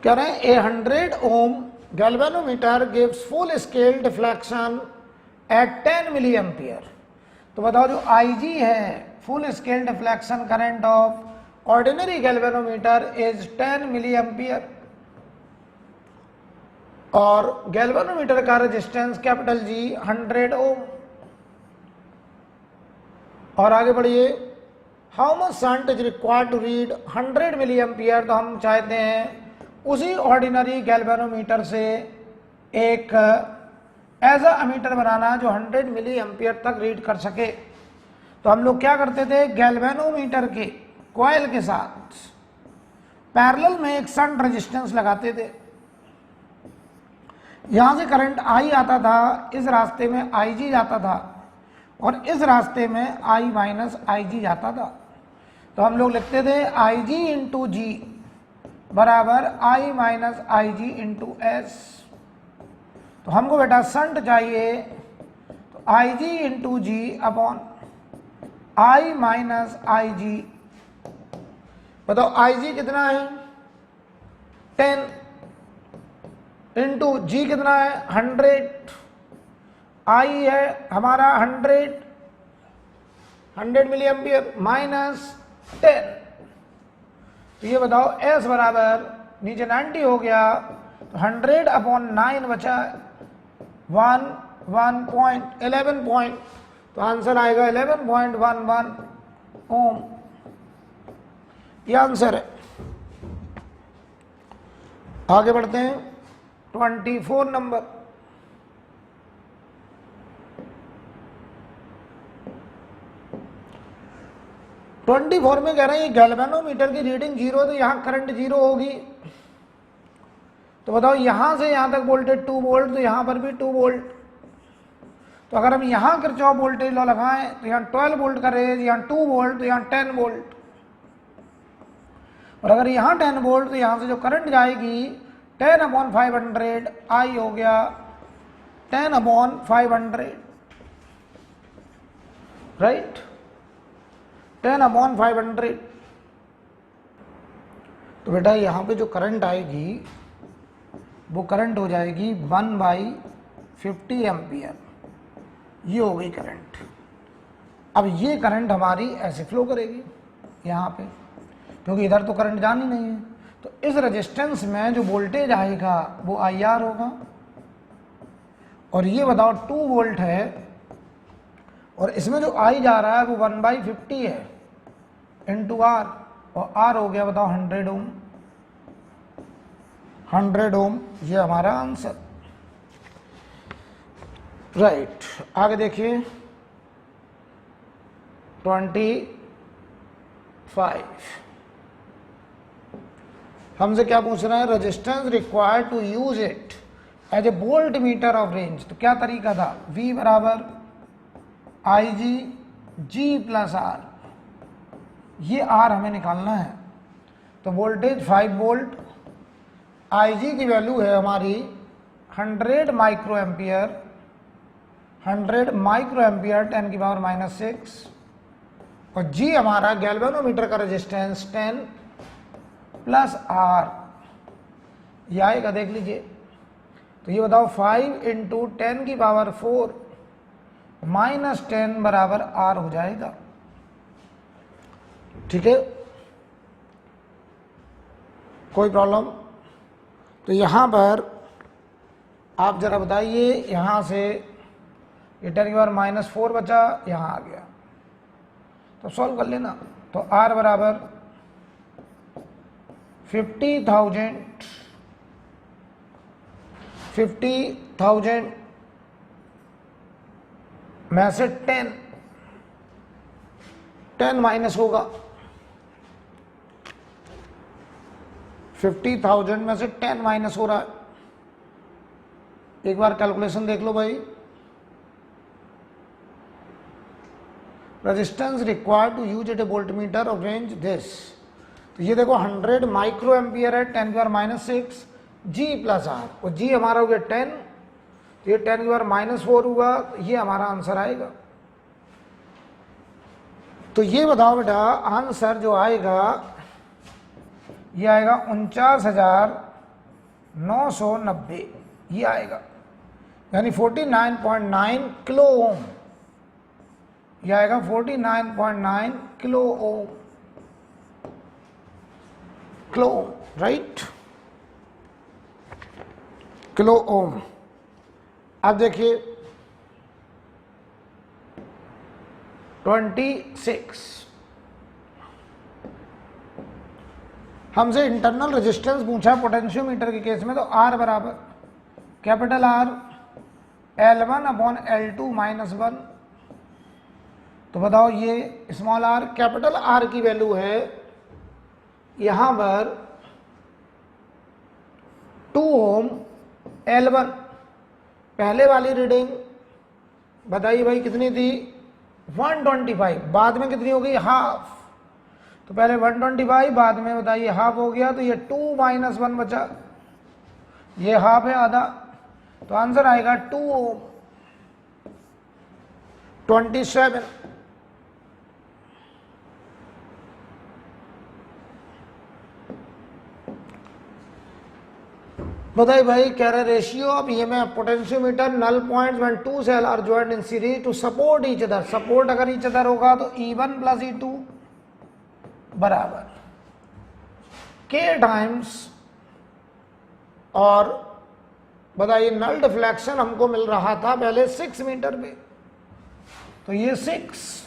Speaker 1: कह रहे हैं 100 ohm galvanometer gives full scale deflection at 10 milliampere। तो बताओ जो IG है full scale deflection current of ordinary galvanometer is 10 milliampere और गैल्वेनोमीटर का रेजिस्टेंस कैपिटल G 100 ओम। और आगे बढ़िए, how much shunt is required to read 100 milliampere. तो हम चाहते हैं उसी ऑर्डिनरी गैल्वेनोमीटर से एक ऐसा अमीटर बनाना जो 100 मिली एम्पियर तक रीड कर सके। तो हम लोग क्या करते थे, गैल्वेनोमीटर के कॉइल के साथ पैरेलल में एक शंट रेजिस्टेंस लगाते थे। यहां से करंट I आता था, इस रास्ते में IG जाता था और इस रास्ते में I माइनस IG जाता था। तो हम लोग लिखते थे IG इंटू जी बराबर I minus IG into S. तो हमको बेटा शंट चाहिए, तो I G into G upon I minus I G. बताओ आई जी कितना है 10 इंटू जी कितना है 100, आई है हमारा 100 मिली एम्पियर माइनस 10। तो ये बताओ एस बराबर नीचे 90 हो गया, तो 100 अपॉन 9 बचा 11 पॉइंट, तो आंसर आएगा 11.11 ओम। ये आंसर है। आगे बढ़ते हैं 24 नंबर। ट्वेंटी फोर में कह रहे हैं गैल्वेनोमीटर की रीडिंग 0 तो यहाँ करंट 0 होगी। तो बताओ यहाँ से यहाँ तक वोल्टेज 2 वोल्ट, तो यहाँ पर भी 2 वोल्ट। तो अगर हम यहाँ किरचॉफ वोल्टेज लॉ लगाएं तो यहाँ 12 वोल्ट का रेज, यहाँ 2 वोल्ट, तो यहाँ 10 वोल्ट। और अगर यहाँ 10 वोल्ट तो यहाँ से जो करंट जाएगी 10/500 आई हो गया 10/500, राइट, 10/500। तो बेटा यहाँ पे जो करंट आएगी वो करंट हो जाएगी 1/50 एम्पियर। ये हो गई करंट। अब ये करंट हमारी ऐसे फ्लो करेगी यहाँ पे, क्योंकि इधर तो करंट जानी नहीं है। तो इस रेजिस्टेंस में जो वोल्टेज आएगा वो IR होगा। और ये बताओ 2 वोल्ट है और इसमें जो I जा रहा है वो 1/50 है इंटू R, और R हो गया बताओ 100 ओम। 100 ओम ये हमारा आंसर, राइट। आगे देखिए 25 हमसे क्या पूछ रहा है, resistance required to use it as a volt meter of range. तो क्या तरीका था, V बराबर I G G plus R, ये R हमें निकालना है। तो वोल्टेज 5 वोल्ट, आई जी की वैल्यू है हमारी 100 माइक्रो एम्पियर, 100 माइक्रो एम्पियर 10 की पावर -6, और जी हमारा गैल्वेनोमीटर का रेजिस्टेंस 10 प्लस आर, ये आएगा देख लीजिए। तो ये बताओ 5 इंटू 10 की पावर 4 -10 बराबर आर हो जाएगा, ठीक है। कोई प्रॉब्लम? तो यहां पर आप जरा बताइए, यहां से ये 10 की पावर -4 बचा, यहां आ गया, तो सॉल्व कर लेना। तो R बराबर 50,000 में से 10 माइनस होगा, 50,000 में से 10 माइनस हो रहा है। एक बार कैलकुलेशन देख लो भाई। Resistance required to use at a voltmeter of range this. तो ये देखो 100 माइक्रो एम्पियर है, 10 की पावर -6 जी प्लस आर, और जी हमारा हो गया 10, तो ये 10 की पावर -4 हुआ, तो ये हमारा आंसर आएगा। तो ये बताओ बेटा आंसर जो आएगा ये आएगा 49,990, ये आएगा, यानी 49.9 किलो ओम। ये आएगा 49.9 kilo ohm, right, kilo ohm. अब देखिए 26 हमसे इंटरनल रेजिस्टेंस पूछा पोटेंशियोमीटर के केस में। तो R बराबर कैपिटल R L1/L2 -1। तो बताओ ये स्मॉल r, कैपिटल R की वैल्यू है यहां पर 2 ओम L1। पहले वाली रीडिंग बताइए भाई कितनी थी 125, बाद में कितनी हो गई हाफ। तो पहले 125, बाद में बताइए हाफ हो गया, तो ये 2 - 1 बचा, ये हाफ है आधा। तो आंसर आएगा 2 ओम। 27 बताइए भाई, कह रहे ratio of EMF potentiometer null points when two cell are joined in series to support each other. Support अगर ईच अदर होगा तो E1 प्लस E2 बराबर K टाइम्स, और बताइए नल डिफ्लेक्शन हमको मिल रहा था पहले 6 मीटर पे, तो ये 6,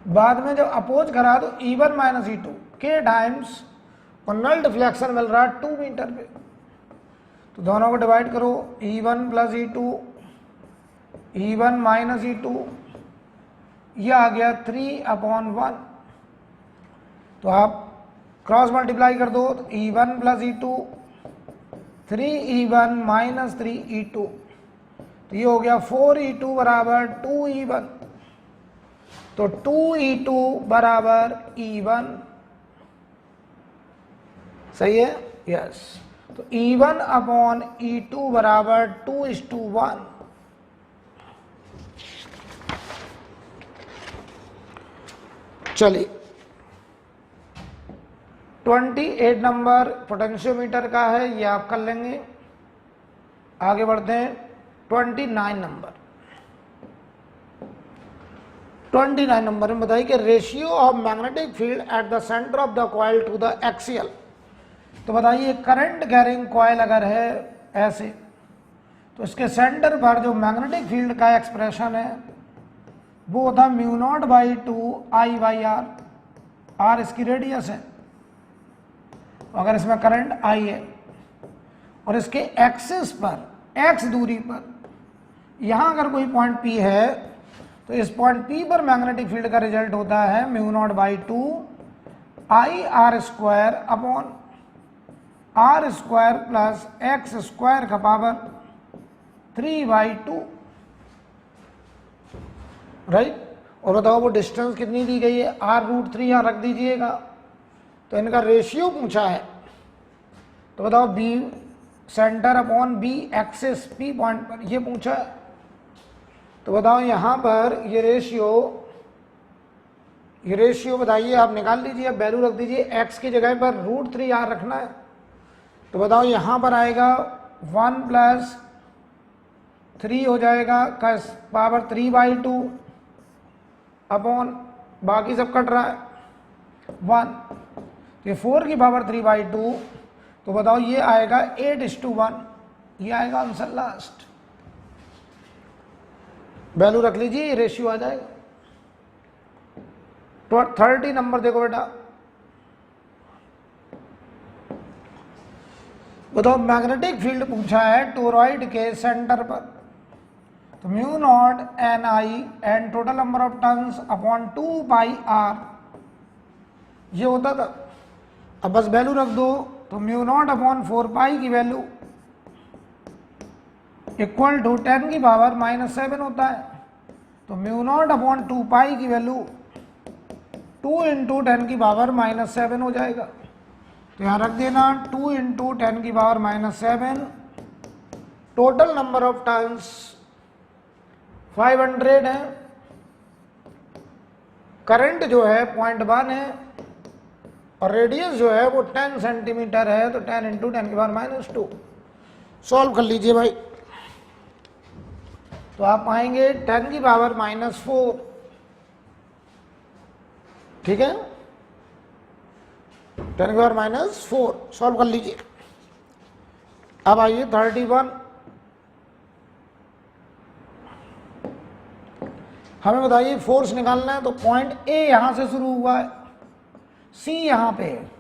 Speaker 1: बाद में जब अपोज करा तो E1 minus E2 K times, और नल डिफ्लेक्शन मिल रहा है 2 मीटर पे, तो दोनों को डिवाइड करो, E1 plus E2, E1 minus E2, यह आ गया 3/1। तो आप क्रॉस मल्टीप्लाई कर दो, तो E1 plus E2 3E1 minus 3E2, तो ये हो गया 4E2 बराबर 2E1, तो 2E2 बराबर E1, सही है, यस। तो E1 अपॉन E2 बराबर 2:1। चलिए 28 नंबर पोटेंशियोमीटर का है, ये आप कर लेंगे। आगे बढ़ते हैं 29 नंबर। 29 नंबर में बताइए कि ratio of magnetic field at the centre of the coil to the axial. तो बताइए करंट कैरिंग कॉइल अगर है ऐसे, तो इसके सेंटर पर जो मैग्नेटिक फील्ड का एक्सप्रेशन है वो होता है μ0/2I/r। आर इसकी रेडियस है, अगर इसमें करंट I है, और इसके एक्सिस पर x दूरी पर यहां अगर कोई पॉइंट P है, तो इस पॉइंट P पर मैग्नेटिक फील्ड का रिजल्ट होता है μ0/2I/r² upon r² plus x² का पावर 3/2, राइट। और बताओ वो डिस्टेंस कितनी दी गई है, r√3 यहां रख दीजिएगा। तो इनका रेशियो पूछा है, तो बताओ B centre upon B axis P point पर, ये पूछा है। तो बताओ यहां पर ये रेशियो बताइए, आप निकाल लीजिए, वैल्यू रख दीजिए, x की जगह पर √3r रखना है। तो बताओ यहां पर आएगा 1 + 3 हो जाएगा का पावर 3/2 अपॉन बाकी सब कट रहा है 1, ये 4 की पावर 3/2, तो बताओ ये आएगा 8:1, ये आएगा आंसर लास्ट। वैल्यू रख लीजिए, रेशियो आ जाएगा। तो 30 नंबर देखो बेटा, बताओ मैग्नेटिक फील्ड पूछा है टोरॉइड के सेंटर पर, तो μ0NI and total number of turns upon 2πr ये होता था। अब बस वैल्यू रख दो, तो μ0/4π की वैल्यू इक्वल टू 10 की पावर -7 होता है। तो μ0/2π की वैल्यू 2 × 10 की पावर -7 हो जाएगा। तो यहाँ रख देना 2 × 10 की power -7, total number of turns 500 है, करंट जो है 0.1 है, और रेडियस जो है वो 10 सेंटीमीटर है, तो 10 × 10 की पावर -2। सॉल्व कर लीजिए भाई, तो आप पाएंगे 10 की पावर -4, ठीक है, 10 की पावर -4। सॉल्व कर लीजिए। अब आइए 31, हमें बताइए फोर्स निकालना है। तो पॉइंट A यहां से शुरू हुआ है, C यहां पे है,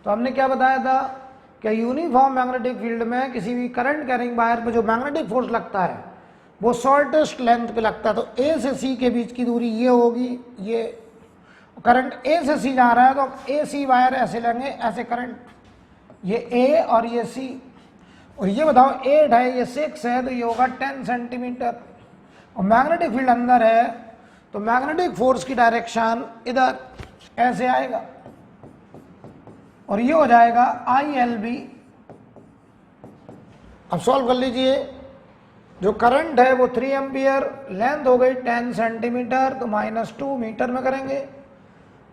Speaker 1: तो हमने क्या बताया था कि यूनिफॉर्म मैग्नेटिक फील्ड में किसी भी करंट कैरिंग वायर पे जो मैग्नेटिक फोर्स लगता है वो शॉर्टेस्ट लेंथ पे लगता है। तो A से C के बीच की दूरी ये होगी, ये करंट A से C जा रहा है, तो AC वायर ऐसे लेंगे, ऐसे करंट, ये A और ये C, और ये बताओ 8 है, ये 6 है, तो ये होगा 10 सेंटीमीटर, और मैग्नेटिक फील्ड अंदर है, तो मैग्नेटिक फोर्स की डायरेक्शन इधर ऐसे आएगा, और ये हो जाएगा ILB। अब सॉल्व कर लीजिए, जो करंट है वो 3 एम्पियर, लेंथ हो गई 10 सेंटीमीटर, तो -2 मीटर में करेंगे,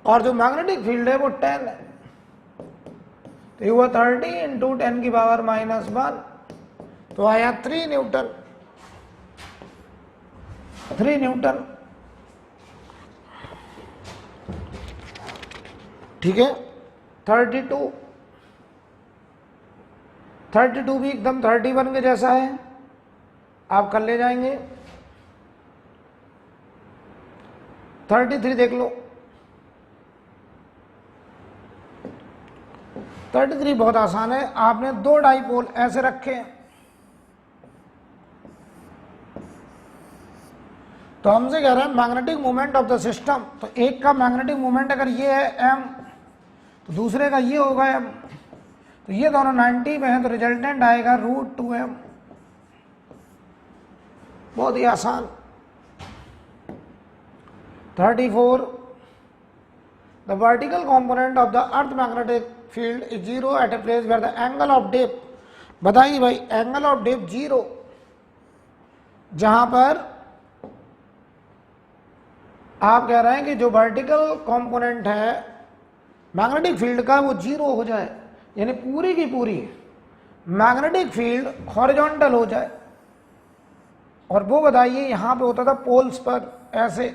Speaker 1: और जो मैग्नेटिक फील्ड है वो 10 है, तो ये हुआ 30 इंटू 10 की पावर -1, तो आया 3 न्यूटन। 3 न्यूटन, ठीक है। 32 भी एकदम 31 के जैसा है, आप कर ले जाएंगे। 33 देख लो, 33 बहुत आसान है। आपने दो डाइपोल ऐसे रखे, तो हमसे कह रहा है magnetic moment of the system, तो एक का मैग्नेटिक मोमेंट अगर ये है m, तो दूसरे का ये होगा m, तो ये दोनों 90 में है, तो रिजल्टेंट आएगा √2m। बहुत ही आसान। 34, the vertical component of the earth magnetic field is 0 at a place where the angle of dip, बताइए भाई एंगल ऑफ डेप 0, जहां पर आप कह रहे हैं कि जो वर्टिकल कंपोनेंट है मैग्नेटिक फील्ड का वो 0 हो जाए, यानी पूरी की पूरी मैग्नेटिक फील्ड हॉरिजॉन्टल हो जाए। और वो बताइए यहां पे होता था पोल्स पर, ऐसे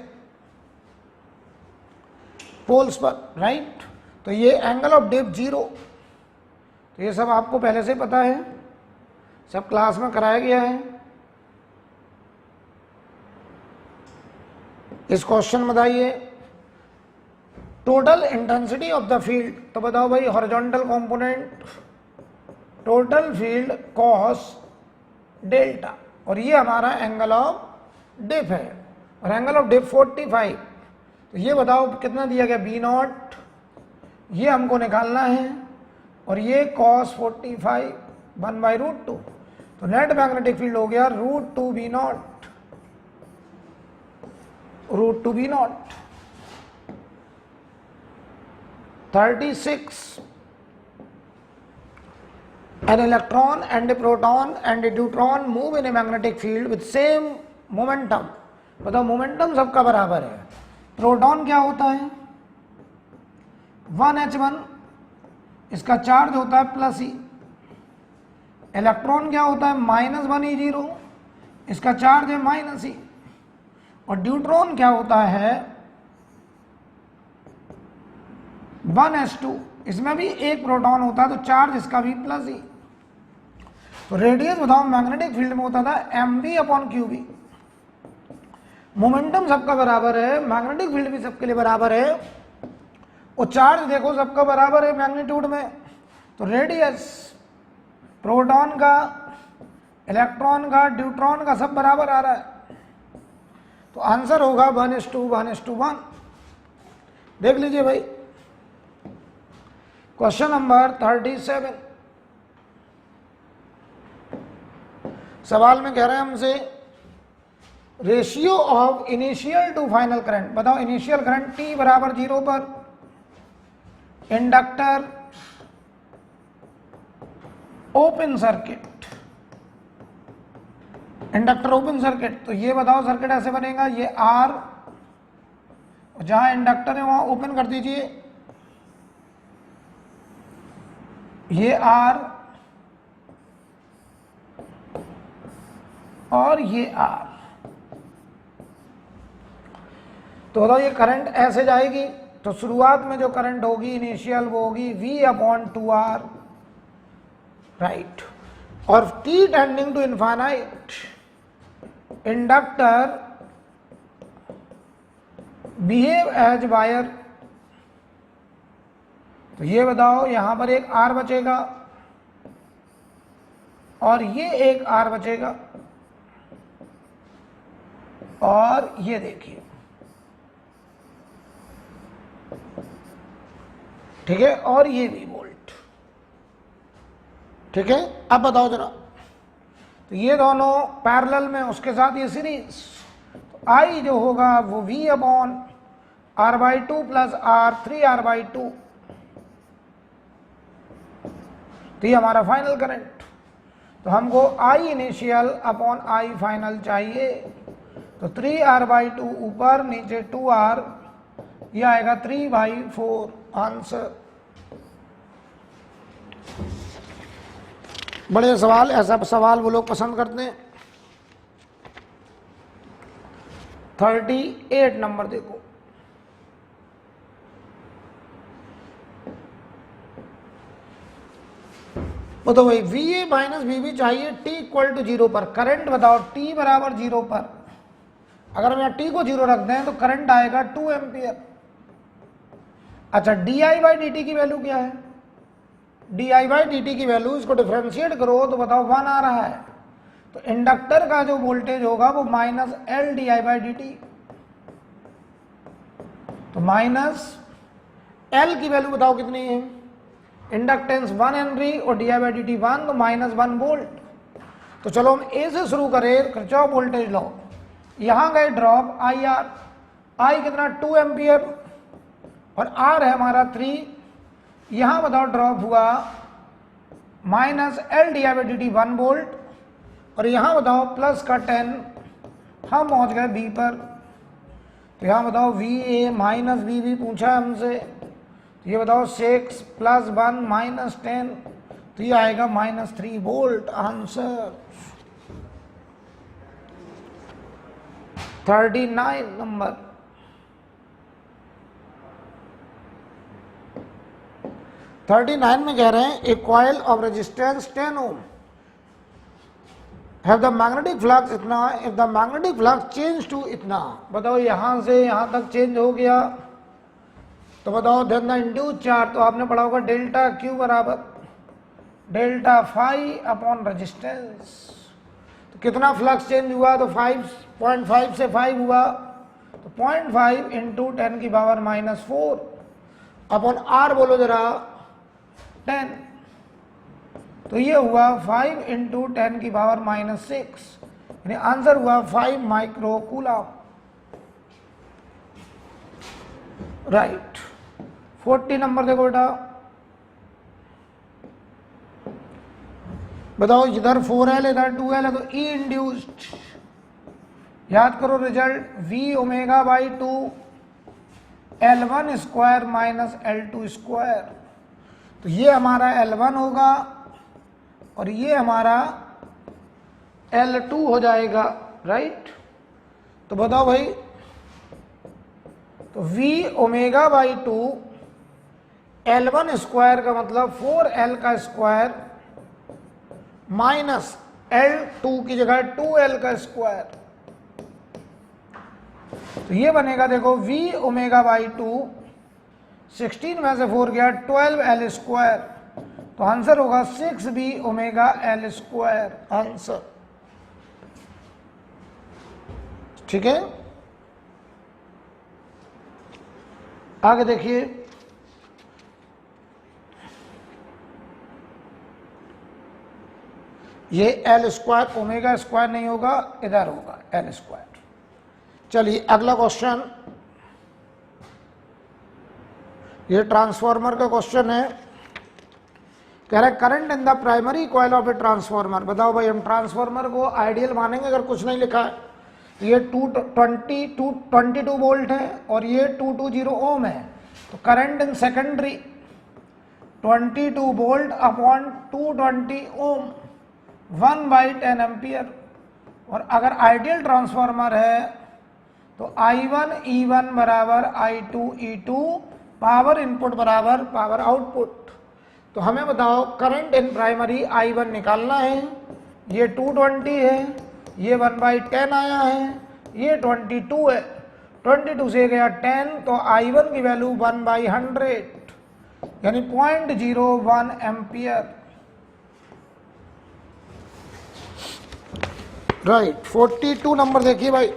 Speaker 1: पोल्स पर, राइट। तो ये एंगल ऑफ डेप 0, तो ये सब आपको पहले से पता है, सब क्लास में कराया गया है। इस क्वेश्चन में बताइए total intensity of the field, तो बताओ भाई horizontal component total field cos delta, और ये हमारा एंगल ऑफ डिप है, और एंगल ऑफ डिप 45, तो ये बताओ कितना दिया गया B0, ये हमको निकालना है, और ये cos 45 1/√2, तो नेट मैग्नेटिक फील्ड हो गया √2 B0, √2 B0। 36, an electron and a proton and a deuteron move in a magnetic field with same momentum, बताओ मोमेंटम सबका बराबर है। प्रोटॉन क्या होता है 1h1, इसका चार्ज होता है +E। इलेक्ट्रॉन क्या होता है -1e0, इसका चार्ज है -E। और ड्यूट्रॉन क्या होता है 1s2, इसमें भी एक प्रोटॉन होता है, तो चार्ज इसका भी +E। तो रेडियस बताओ मैग्नेटिक फील्ड में होता था mv/qb। मोमेंटम सबका बराबर है, मैग्नेटिक फील्ड भी सबके लिए बराबर है, और चार्ज देखो सबका बराबर है मैग्नीट्यूड में, तो रेडियस प्रोटॉन का, इलेक्ट्रॉन का, ड्यूट्रॉन का सब बराबर आ रहा है, तो आंसर होगा 1:1:1। देख लीजिए भाई क्वेश्चन नंबर 37, सवाल में कह रहे हैं हमसे ratio of initial to final current, बताओ इनिशियल करंट t = 0 पर inductor open circuit, inductor open circuit, तो ये बताओ सर्किट ऐसे बनेगा, ये R, जहां इंडक्टर है वहां ओपन कर दीजिए, ये R और ये R, तो बताओ ये करंट ऐसे जाएगी, तो शुरुआत में जो करंट होगी इनिशियल वो होगी V/2R, राइट। और t tending to infinite, inductor behave as wire, तो ये बताओ यहां पर एक R बचेगा और ये एक R बचेगा, और ये देखिए, ठीक है, और ये भी वोल्ट, ठीक है। अब बताओ जरा, तो ये दोनों पैरेलल में, उसके साथ ये सीरीज, तो I जो होगा वो V/R/2 + R 3R/2, तो ये हमारा फाइनल करंट। तो तो हमको I initial upon I final चाहिए। तो 3r/2 ऊपर, नीचे 2r, ये आएगा 3/4 आंसर। बड़े सवाल, ऐसा सवाल वो लोग पसंद करते हैं। 38 नंबर देखो, तो भाई VA माइनस VB चाहिए t इक्वल टू 0 पर। करंट बताओ t बराबर 0 पर, अगर हम यहाँ t को 0 रख दें तो करंट आएगा 2 एम्पियर। अच्छा, di/dt की वैल्यू क्या है? di/dt की वैल्यू, इसको डिफरेंशिएट करो तो बताओ 1 आ रहा है। तो इंडक्टर का जो वोल्टेज होगा वो माइनस L di/dt, तो माइनस L की वैल्यू बताओ कितनी है? इंडक्टेंस 1 हेनरी और di/dt 1, तो माइनस 1 वोल्ट। तो चलो हम ए से शुरू करें, किरचॉफ वोल्टेज लॉ। यहां गए ड्रॉप IR, I कितना 2 एम्पियर और R है हमारा 3। यहां बताओ ड्रॉप हुआ माइनस L di/dt 1 वोल्ट, और यहां बताओ प्लस का 10। हम पहुंच गए B पर, तो यहां बताओ VA माइनस VB पूछा हमसे, तो ये बताओ 6 + 1 - 10, तो ये आएगा -3 वोल्ट आंसर। 39 नंबर, में कह रहे हैं a coil of resistance 10 ohm have the magnetic flux इतना, if the magnetic flux change to इतना। बताओ यहां से यहां तक चेंज हो गया, तो बताओ देन द इंड्यूस चार्ज, तो आपने पढ़ा होगा डेल्टा Q बराबर डेल्टा फाई अपॉन रेजिस्टेंस। तो कितना फ्लक्स चेंज हुआ? तो 5.5 से 5 हुआ, तो 0.5 इंटू 10 की पावर -4 अपॉन R बोलो जरा 10, तो ये हुआ 5 इंटू 10 की पावर -6, यानी आंसर हुआ 5 माइक्रो कूलम। राइट। 40 नंबर देखो बेटा, बताओ इधर 4L इधर 2L है, तो E इंड्यूस्ड, याद करो result, V ω/2 L1 square minus L2 square. तो ये हमारा L1 होगा और ये हमारा L2 हो जाएगा। राइट। तो बताओ भाई, तो V ω/2 L1 स्क्वायर का मतलब 4L का स्क्वायर माइनस L2 की जगह 2L का स्क्वायर, तो ये बनेगा देखो V ω/2, 16 में से 4 गया 12L स्क्वायर, तो आंसर होगा 6B ω/L स्क्वायर आंसर। ठीक है, आगे देखिए, ये L स्क्वायर ओमेगा स्क्वायर नहीं होगा, इधर होगा L स्क्वायर। चलिए अगला क्वेश्चन, ये ट्रांसफार्मर का क्वेश्चन है। कह रहा है current in the primary coil of a transformer. बताओ भाई, हम ट्रांसफार्मर को आइडियल मानेंगे अगर कुछ नहीं लिखा है। ये 22 वोल्ट है और ये 220 ओम है, तो current in secondary 22 volt upon 220 ohm 1/10 ampere. और अगर आइडियल ट्रांसफार्मर है तो I1 E1 बराबर I2 E2, पावर इनपुट बराबर पावर आउटपुट। तो हमें बताओ करंट इन प्राइमरी I1 निकालना है। ये 220 है, ये 1/10 आया है, ये 22 है, 22 से गया 10, तो I1 की वैल्यू 1/100 यानी 0.01 एम्पियर। राइट। 42 नंबर देखिए भाई,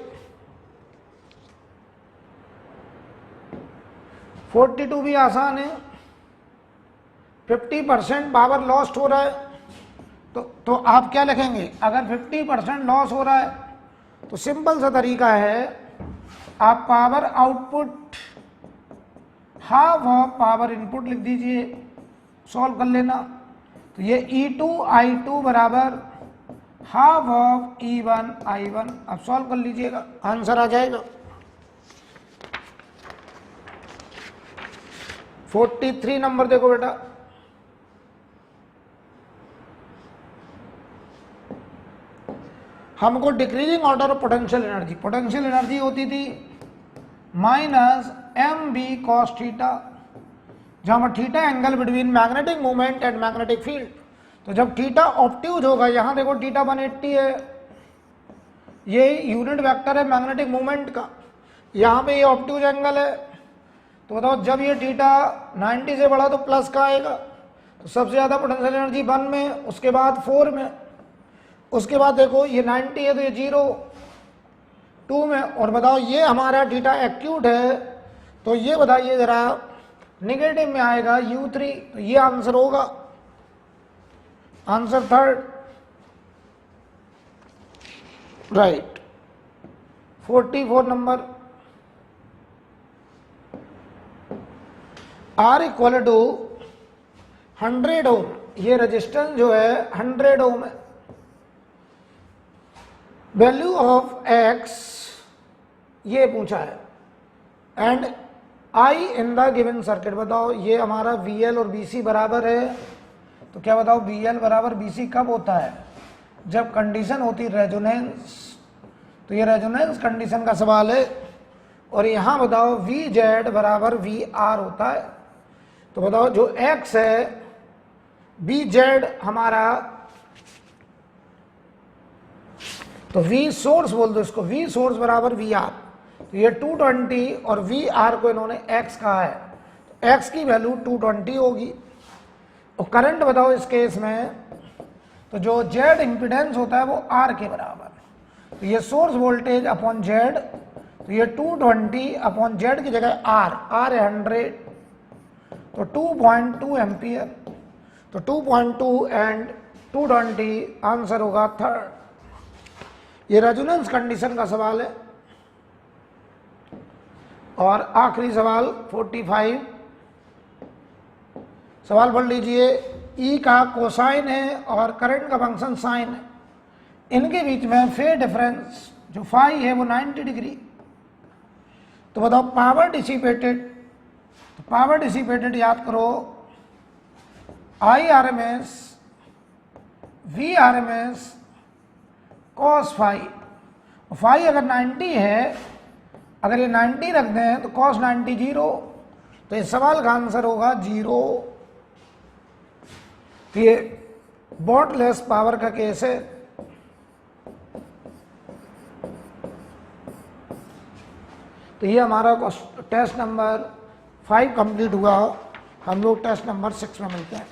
Speaker 1: 42 भी आसान है। 50% पावर लॉस्ट हो रहा है, तो आप क्या लिखेंगे? अगर 50% लॉस हो रहा है तो सिंपल सा तरीका है, आप power output half of power input लिख दीजिए, सॉल्व कर लेना। तो ये E2 I2 बराबर हाफ ऑफ E1 I1। अब सॉल्व कर लीजिएगा, आंसर आ जाएगा 43 नंबर देखो बेटा। हमको decreasing order of potential energy होती थी minus M B cos theta, जहां पर theta angle between magnetic movement and magnetic field. तो जब थीटा ऑब्ट्यूज होगा, यहां देखो थीटा 180 है, ये यूनिट वेक्टर है मैग्नेटिक मूवमेंट का, यहां पे ये ऑब्ट्यूज एंगल है। तो बताओ जब ये थीटा 90 से बड़ा तो प्लस का आएगा, तो सबसे ज्यादा पोटेंशियल एनर्जी 1 में, उसके बाद 4 में, उसके बाद देखो ये 90 है तो ये 0 2 में। और बताओ ये हमारा थीटा एक्यूट है, तो ये बताइए जरा निगेटिव में आएगा U3, तो ये आंसर होगा, answer third right. 44 number, R equal to 100 ohm, ये रेजिस्टेंस जो है 100 ओम है। वैल्यू ऑफ X ये पूछा है, and I in the given circuit. बताओ ये हमारा VL और BC बराबर है, तो क्या बताओ VL बराबर BC कब होता है? जब कंडीशन होती रेजोनेंस। तो ये रेजोनेंस कंडीशन का सवाल है। और यहां बताओ VZ बराबर VR होता है। तो बताओ जो X है, BZ हमारा, तो V सोर्स बोल दो इसको, V सोर्स बराबर VR। तो ये 220 और VR को इन्होंने X कहा है, तो X की वैल्यू 220 होगी। और करंट बताओ इस केस में, तो जो Z इंपिडेंस होता है वो R के बराबर। तो ये सोर्स वोल्टेज अपॉन Z, तो ये 220 अपॉन Z की जगह R है 100, तो 2.2 एम्पियर। तो 2.2 एंड 220 आंसर होगा थर्ड। ये रेजोनेंस कंडीशन का सवाल है। और आखिरी सवाल 45, सवाल पढ़ लीजिए। E का कोसाइन है और करंट का फंक्शन साइन है, इनके बीच में फेज डिफरेंस जो फाई है वो 90 डिग्री। तो बताओ पावर डिसिपेटेड, तो पावर डिसिपेटेड याद करो IRMS VRMS cos phi. Phi अगर 90 है, अगर ये 90 रख दें तो cos 90 0, तो इस सवाल का आंसर होगा 0। तो ये बॉटलेस पावर का केस है। तो ये हमारा टेस्ट नंबर 5 कंप्लीट हुआ। हम लोग टेस्ट नंबर 6 में मिलते हैं।